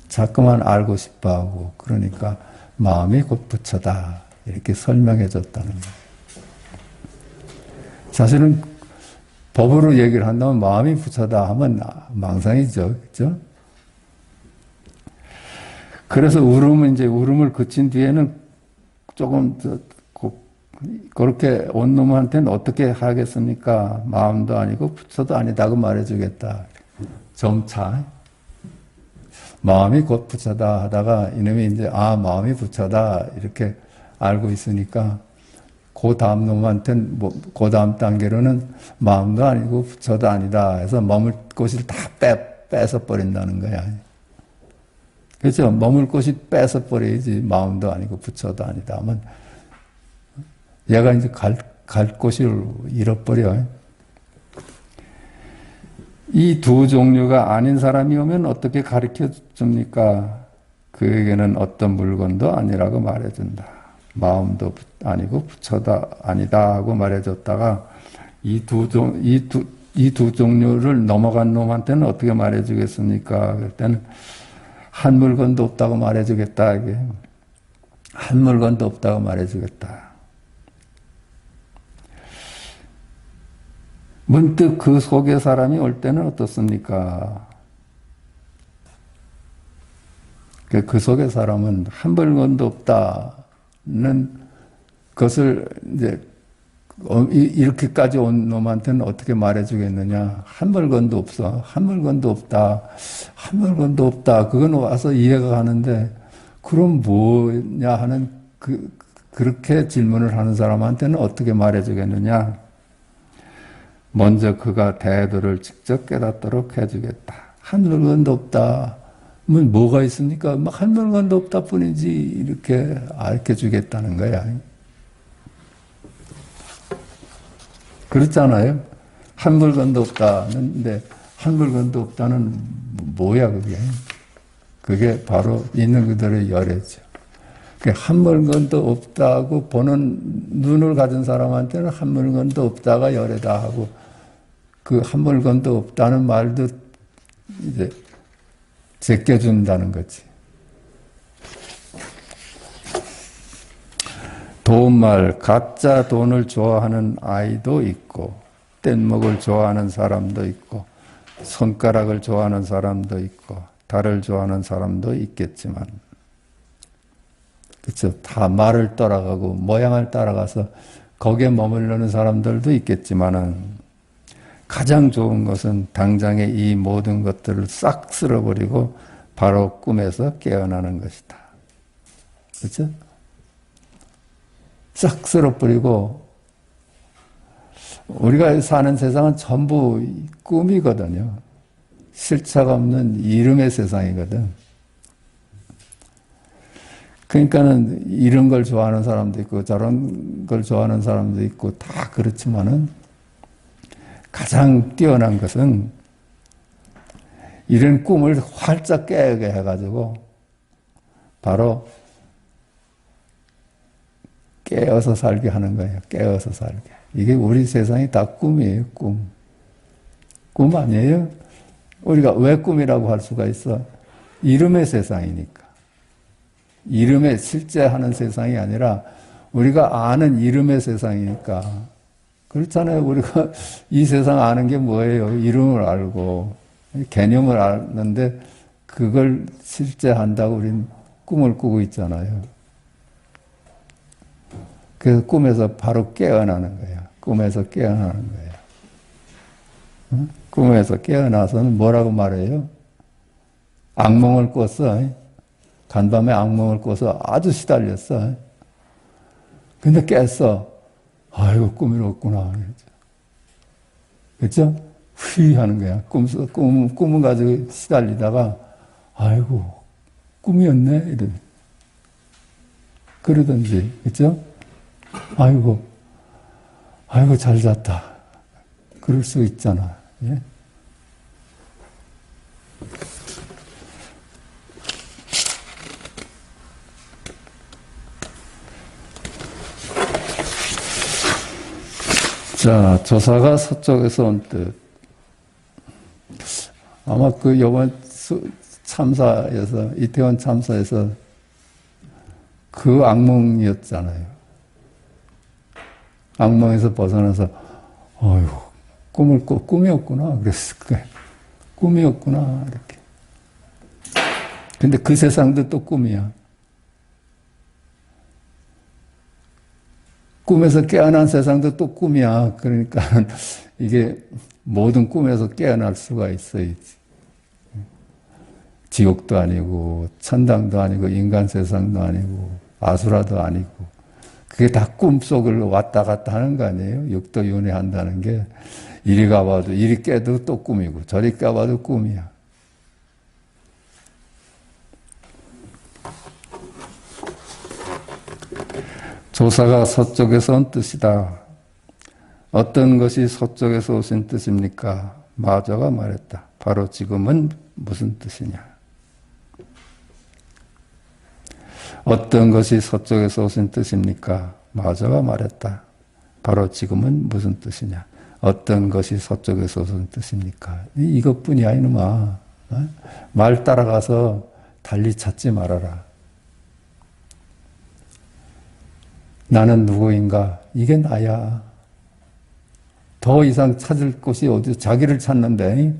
[SPEAKER 1] 자꾸만 알고 싶어하고 그러니까 마음이 곧 부처다. 이렇게 설명해 줬다는 거야. 사실은 법으로 얘기를 한다면 마음이 부처다 하면 망상이죠. 그렇죠? 그래서 울음을 그친 뒤에는 조금 그렇게 온 놈한테는 어떻게 하겠습니까? 마음도 아니고 부처도 아니다고 말해주겠다. 점차 마음이 곧 부처다 하다가 이놈이 이제 마음이 부처다 이렇게 알고 있으니까 그 다음 놈한테는 그 다음 단계로는 마음도 아니고 부처도 아니다 해서 머물 곳을 다 뺏어 버린다는 거야. 그렇죠? 머물 곳이 뺏어 버려야지 마음도 아니고 부처도 아니다 하면 얘가 이제 갈 곳을 잃어버려. 이 두 종류가 아닌 사람이 오면 어떻게 가르쳐 줍니까? 그에게는 어떤 물건도 아니라고 말해준다. 마음도 아니고 부처도 아니다 하고 말해줬다가 이 두 종류를 넘어간 놈한테는 어떻게 말해주겠습니까? 그럴 때는 한 물건도 없다고 말해주겠다. 이게. 한 물건도 없다고 말해주겠다. 문득 그 속에 사람이 올 때는 어떻습니까? 그 속에 사람은 한 물건도 없다는 것을 이제 이렇게까지 온 놈한테는 어떻게 말해주겠느냐? 한 물건도 없어. 한 물건도 없다. 한 물건도 없다. 그건 와서 이해가 가는데 그럼 뭐냐 하는 그렇게 질문을 하는 사람한테는 어떻게 말해주겠느냐? 먼저 그가 대도를 직접 깨닫도록 해주겠다. 한 물건도 없다. 뭐가 있습니까? 막 한 물건도 없다 뿐이지 이렇게 알려주겠다는 거야. 그렇잖아요. 한 물건도 없다는데 한 물건도 없다는 뭐야 그게? 그게 바로 있는 그대로의 열애죠. 한 물건도 없다고 보는 눈을 가진 사람한테는 한 물건도 없다가 열애다 하고 그 한 물건도 없다는 말도 이제 제껴준다는 거지. 돈말, 가짜 돈을 좋아하는 아이도 있고 뗏목을 좋아하는 사람도 있고 손가락을 좋아하는 사람도 있고 달을 좋아하는 사람도 있겠지만 그렇죠. 다 말을 따라가고 모양을 따라가서 거기에 머무르는 사람들도 있겠지만은 가장 좋은 것은 당장에 이 모든 것들을 싹 쓸어버리고 바로 꿈에서 깨어나는 것이다. 그렇죠? 싹 쓸어버리고 우리가 사는 세상은 전부 꿈이거든요. 실체가 없는 이름의 세상이거든. 그러니까는 이런 걸 좋아하는 사람도 있고 저런 걸 좋아하는 사람도 있고 다 그렇지만은 가장 뛰어난 것은 이런 꿈을 활짝 깨게 해가지고 바로 깨어서 살게 하는 거예요. 깨어서 살게. 이게 우리 세상이 다 꿈이에요. 꿈. 꿈 아니에요? 우리가 왜 꿈이라고 할 수가 있어? 이름의 세상이니까. 이름에 실제 하는 세상이 아니라 우리가 아는 이름의 세상이니까. 그렇잖아요. 우리가 이 세상 아는 게 뭐예요? 이름을 알고 개념을 아는데 그걸 실제 한다고 우리는 꿈을 꾸고 있잖아요. 그래서 꿈에서 바로 깨어나는 거예요. 꿈에서 깨어나는 거예요. 응? 꿈에서 깨어나서는 뭐라고 말해요? 악몽을 꿨어. 간밤에 악몽을 꿔서 아주 시달렸어. 근데 깼어. 아이고, 꿈이었구나. 그렇죠? 휘 하는 거야. 꿈을 가지고 시달리다가, 아이고, 꿈이었네. 그러든지, 그렇죠? 아이고, 잘 잤다. 그럴 수 있잖아. 예? 자, 조사가 서쪽에서 온 뜻. 아마 그 요번 참사에서, 이태원 참사에서 그 악몽이었잖아요. 악몽에서 벗어나서, 어휴, 꿈이었구나. 그랬을 거예요. 꿈이었구나. 이렇게. 근데 그 세상도 또 꿈이야. 꿈에서 깨어난 세상도 또 꿈이야. 그러니까 이게 모든 꿈에서 깨어날 수가 있어야지. 지옥도 아니고 천당도 아니고 인간 세상도 아니고 아수라도 아니고 그게 다 꿈속을 왔다 갔다 하는 거 아니에요? 육도윤회한다는 게 이리 가봐도 이리 깨도 또 꿈이고 저리 가봐도 꿈이야. 조사가 서쪽에서 온 뜻이다. 어떤 것이 서쪽에서 오신 뜻입니까? 마저가 말했다. 바로 지금은 무슨 뜻이냐? 어떤 것이 서쪽에서 오신 뜻입니까? 마저가 말했다. 바로 지금은 무슨 뜻이냐? 어떤 것이 서쪽에서 오신 뜻입니까? 이것뿐이야 이놈아. 말 따라가서 달리 찾지 말아라. 나는 누구인가? 이게 나야. 더 이상 찾을 곳이 어디서 자기를 찾는데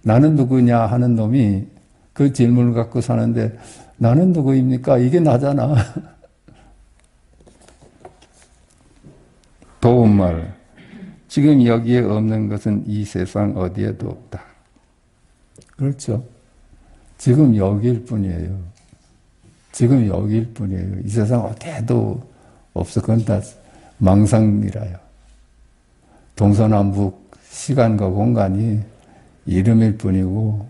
[SPEAKER 1] 나는 누구냐 하는 놈이 그 질문을 갖고 사는데 나는 누구입니까? 이게 나잖아. 도움말. 지금 여기에 없는 것은 이 세상 어디에도 없다. 그렇죠. 지금 여기일 뿐이에요. 지금 여기일 뿐이에요. 이 세상 어디에도 없어. 그건 다 망상이라요. 동서남북 시간과 공간이 이름일 뿐이고,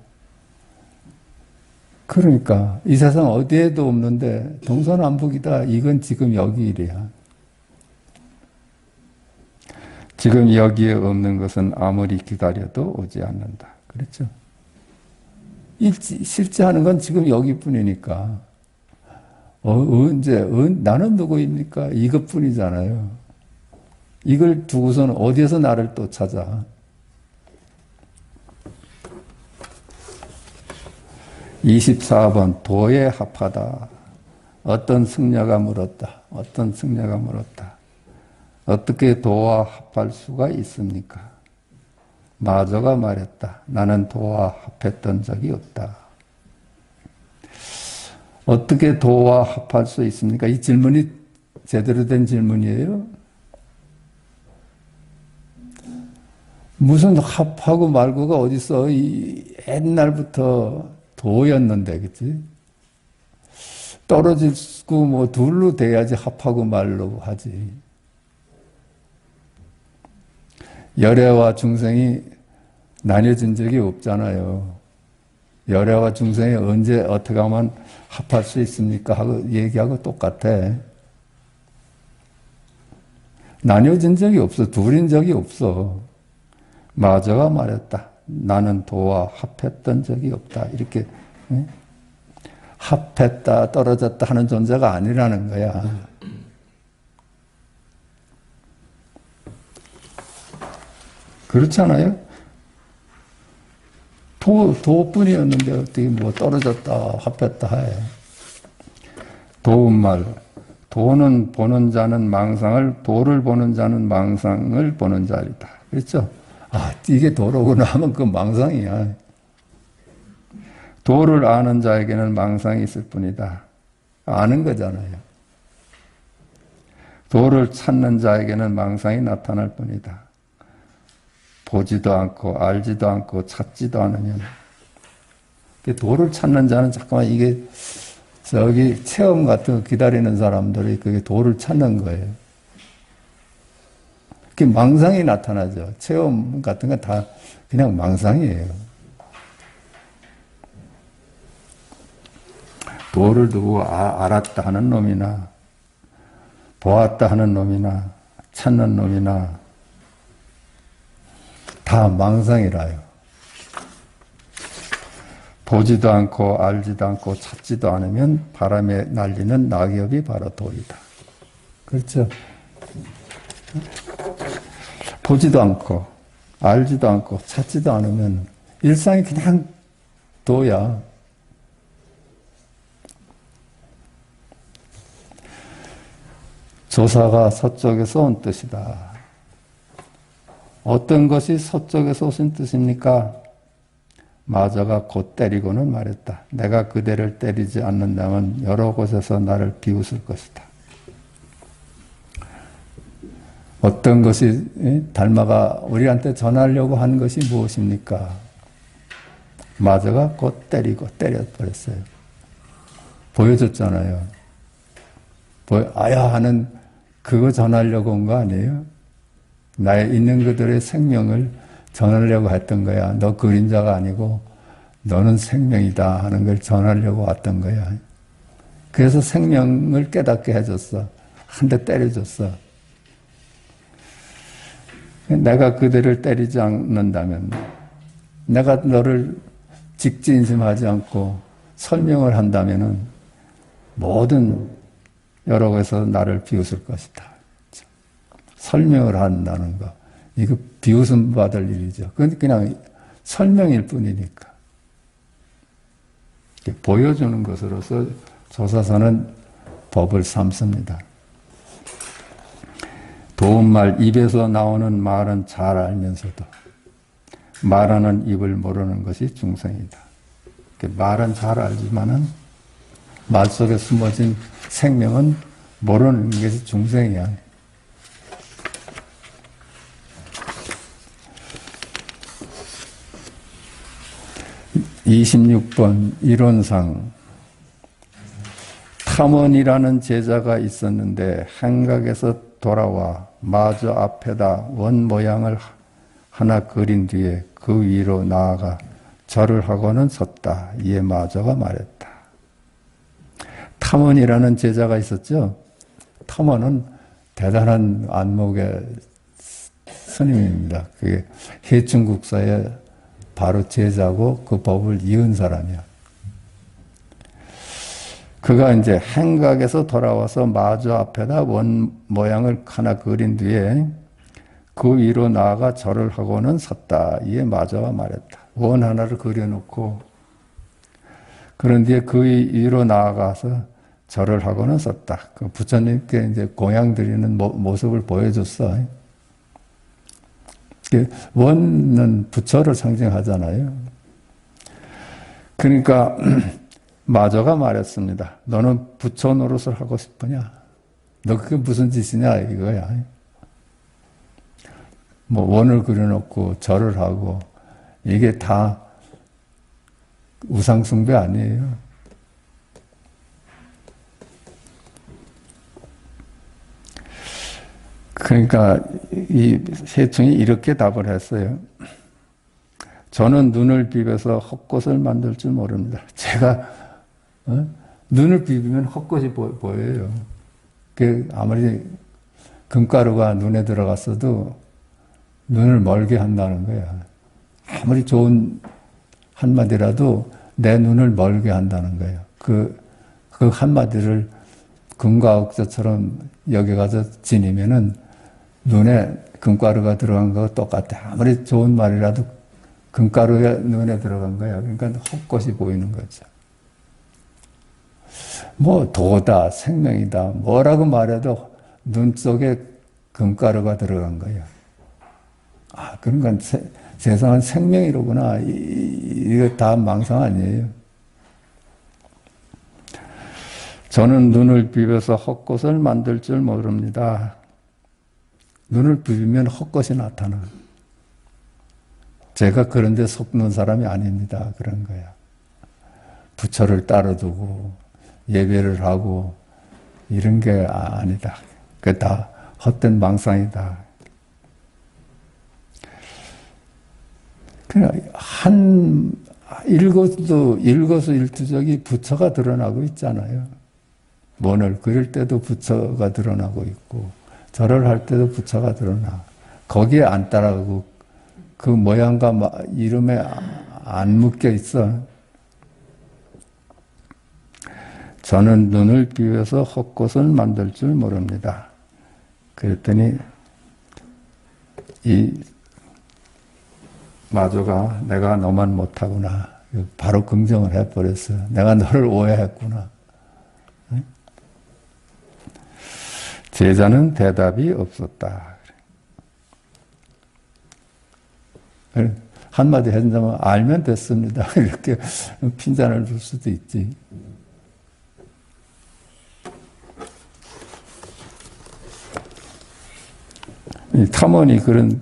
[SPEAKER 1] 그러니까 이 세상 어디에도 없는데 동서남북이다. 이건 지금 여기 일이야. 지금 여기에 없는 것은 아무리 기다려도 오지 않는다. 그렇죠? 실제 하는 건 지금 여기뿐이니까. 언제 나는 누구입니까? 이것뿐이잖아요. 이걸 두고서는 어디에서 나를 또 찾아? 24번 도에 합하다. 어떤 승려가 물었다. 어떤 승려가 물었다. 어떻게 도와 합할 수가 있습니까? 마저가 말했다. 나는 도와 합했던 적이 없다. 어떻게 도와 합할 수 있습니까? 이 질문이 제대로 된 질문이에요? 무슨 합하고 말고가 어딨어? 이 옛날부터 도였는데, 그치? 떨어지고 뭐 둘로 돼야지 합하고 말로 하지. 열애와 중생이 나뉘어진 적이 없잖아요. 열애와 중생이 언제 어떻게 하면 합할 수 있습니까? 하고 얘기하고 똑같아. 나뉘어진 적이 없어. 둘인 적이 없어. 마저가 말했다. 나는 도와 합했던 적이 없다. 이렇게 합했다, 떨어졌다 하는 존재가 아니라는 거야. 그렇잖아요? 도뿐이었는데 어떻게 뭐 떨어졌다, 합했다 해. 도운말. 도는 보는 자는 망상을, 도를 보는 자는 망상을 보는 자리다. 그렇죠? 아, 이게 도로구나 하면 그 망상이야. 도를 아는 자에게는 망상이 있을 뿐이다. 아는 거잖아요. 도를 찾는 자에게는 망상이 나타날 뿐이다. 보지도 않고 알지도 않고 찾지도 않으면 도를 찾는 자는 잠깐만 이게 저기 체험 같은 거 기다리는 사람들이 그게 도를 찾는 거예요. 그게 망상이 나타나죠. 체험 같은 건 다 그냥 망상이에요. 도를 두고 알았다 하는 놈이나 보았다 하는 놈이나 찾는 놈이나 다 망상이라요. 보지도 않고 알지도 않고 찾지도 않으면 바람에 날리는 낙엽이 바로 도이다. 그렇죠? 보지도 않고 알지도 않고 찾지도 않으면 일상이 그냥 도야. 조사가 서쪽에서 온 뜻이다. 어떤 것이 서쪽에서 오신 뜻입니까? 마저가 곧 때리고는 말했다. 내가 그대를 때리지 않는다면 여러 곳에서 나를 비웃을 것이다. 어떤 것이 달마가 우리한테 전하려고 한 것이 무엇입니까? 마저가 곧 때리고 때려버렸어요. 보여줬잖아요. 아야 하는 그거 전하려고 온 거 아니에요? 나의 있는 그들의 생명을 전하려고 했던 거야. 너 그림자가 아니고 너는 생명이다 하는 걸 전하려고 왔던 거야. 그래서 생명을 깨닫게 해줬어. 한 대 때려줬어. 내가 그들을 때리지 않는다면 내가 너를 직지인심하지 않고 설명을 한다면은 모든 여러 곳에서 나를 비웃을 것이다. 설명을 한다는 거. 이거 비웃음 받을 일이죠. 그건 그냥 설명일 뿐이니까. 보여주는 것으로서 조사서는 법을 삼습니다. 도움말, 입에서 나오는 말은 잘 알면서도 말하는 입을 모르는 것이 중생이다. 말은 잘 알지만은 말 속에 숨어진 생명은 모르는 것이 중생이야. 26번 이론상 탐원이라는 제자가 있었는데 행각에서 돌아와 마저 앞에다 원 모양을 하나 그린 뒤에 그 위로 나아가 절을 하고는 섰다. 이에 마저가 말했다. 탐원이라는 제자가 있었죠. 탐원은 대단한 안목의 스님입니다. 그게 해충국사의 바로 제자고 그 법을 이은 사람이야. 그가 이제 행각에서 돌아와서 마저 앞에다 원 모양을 하나 그린 뒤에 그 위로 나아가 절을 하고는 섰다. 이에 마저가 말했다. 원 하나를 그려놓고 그런 뒤에 그 위로 나아가서 절을 하고는 섰다. 그 부처님께 이제 공양 드리는 모습을 보여줬어. 원은 부처를 상징하잖아요. 그러니까 마저가 말했습니다. 너는 부처 노릇을 하고 싶으냐? 너 그게 무슨 짓이냐 이거야. 뭐 원을 그려놓고 절을 하고 이게 다 우상숭배 아니에요. 그러니까 이 세충이 이렇게 답을 했어요. 저는 눈을 비벼서 헛것을 만들 줄 모릅니다. 제가 눈을 비비면 헛것이 보여요. 아무리 금가루가 눈에 들어갔어도 눈을 멀게 한다는 거야. 아무리 좋은 한마디라도 내 눈을 멀게 한다는 거예요. 그 한마디를 금과 억자처럼 여겨가서 지니면은 눈에 금가루가 들어간 거 똑같아. 아무리 좋은 말이라도 금가루가 눈에 들어간 거야. 그러니까 헛것이 보이는 거죠. 뭐 도다, 생명이다, 뭐라고 말해도 눈 속에 금가루가 들어간 거야. 아, 그러니까 세상은 생명이로구나. 이거 다 망상 아니에요. 저는 눈을 비벼서 헛것을 만들 줄 모릅니다. 눈을 비비면 헛것이 나타나. 제가 그런 데 속는 사람이 아닙니다. 그런 거야. 부처를 따라두고 예배를 하고 이런 게 아니다. 그게 다 헛된 망상이다. 그냥 일거수일투족이 부처가 드러나고 있잖아요. 원을 그릴 때도 부처가 드러나고 있고 절을 할 때도 부처가 드러나. 거기에 안 따라가고 그 모양과 이름에 안 묶여 있어. 저는 눈을 비워서 헛것을 만들 줄 모릅니다. 그랬더니 이 마조가 내가 너만 못하구나. 바로 긍정을 해버렸어. 내가 너를 오해했구나. 제자는 대답이 없었다. 한마디 한다면 알면 됐습니다. 이렇게 핀잔을 줄 수도 있지. 이 탐원이 그런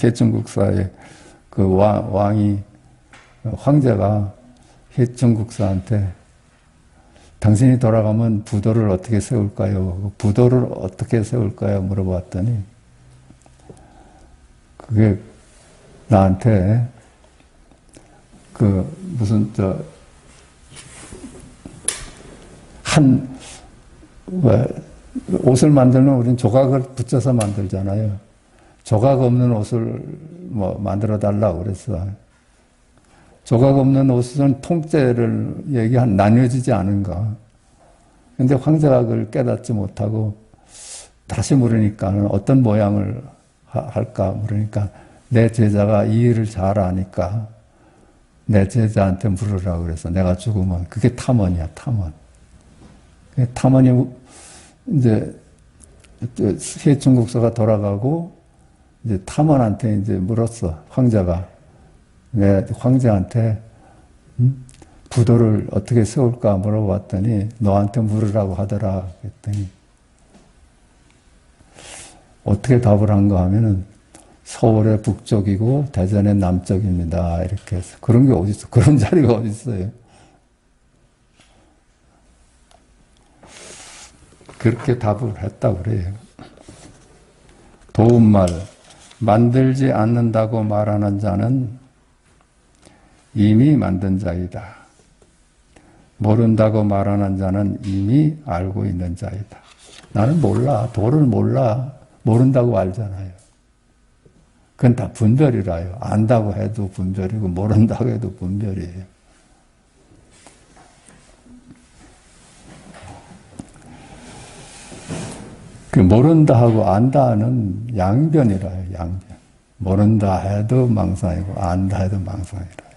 [SPEAKER 1] 해충국사에 그 황제가 해충국사한테 당신이 돌아가면 부도를 어떻게 세울까요? 부도를 어떻게 세울까요? 물어봤더니 그게 나한테 옷을 만들면 우리는 조각을 붙여서 만들잖아요. 조각 없는 옷을 만들어 달라고 그랬어. 조각 없는 옷은 통째를 나뉘어지지 않은가. 근데 황제가 그걸 깨닫지 못하고 다시 물으니까 어떤 모양을 할까 물으니까 내 제자가 이 일을 잘 아니까 내 제자한테 물으라고 그래서 내가 죽으면 그게 탐언이야, 탐언. 탐언이 이제 세충국서가 돌아가고 이제 탐언한테 이제 물었어, 황제가. 내 황제한테 부도를 어떻게 세울까 물어봤더니 너한테 물으라고 하더라 그랬더니 어떻게 답을 한가 하면은 서울의 북쪽이고 대전의 남쪽입니다. 이렇게 해서 그런 게 어디 있어? 그런 자리가 어디 있어요? 그렇게 답을 했다고 그래요. 도움말 만들지 않는다고 말하는 자는 이미 만든 자이다. 모른다고 말하는 자는 이미 알고 있는 자이다. 나는 몰라. 도를 몰라. 모른다고 알잖아요. 그건 다 분별이라요. 안다고 해도 분별이고 모른다고 해도 분별이에요. 그 모른다 하고 안다는 양변이라요. 양변. 모른다 해도 망상이고 안다 해도 망상이라요.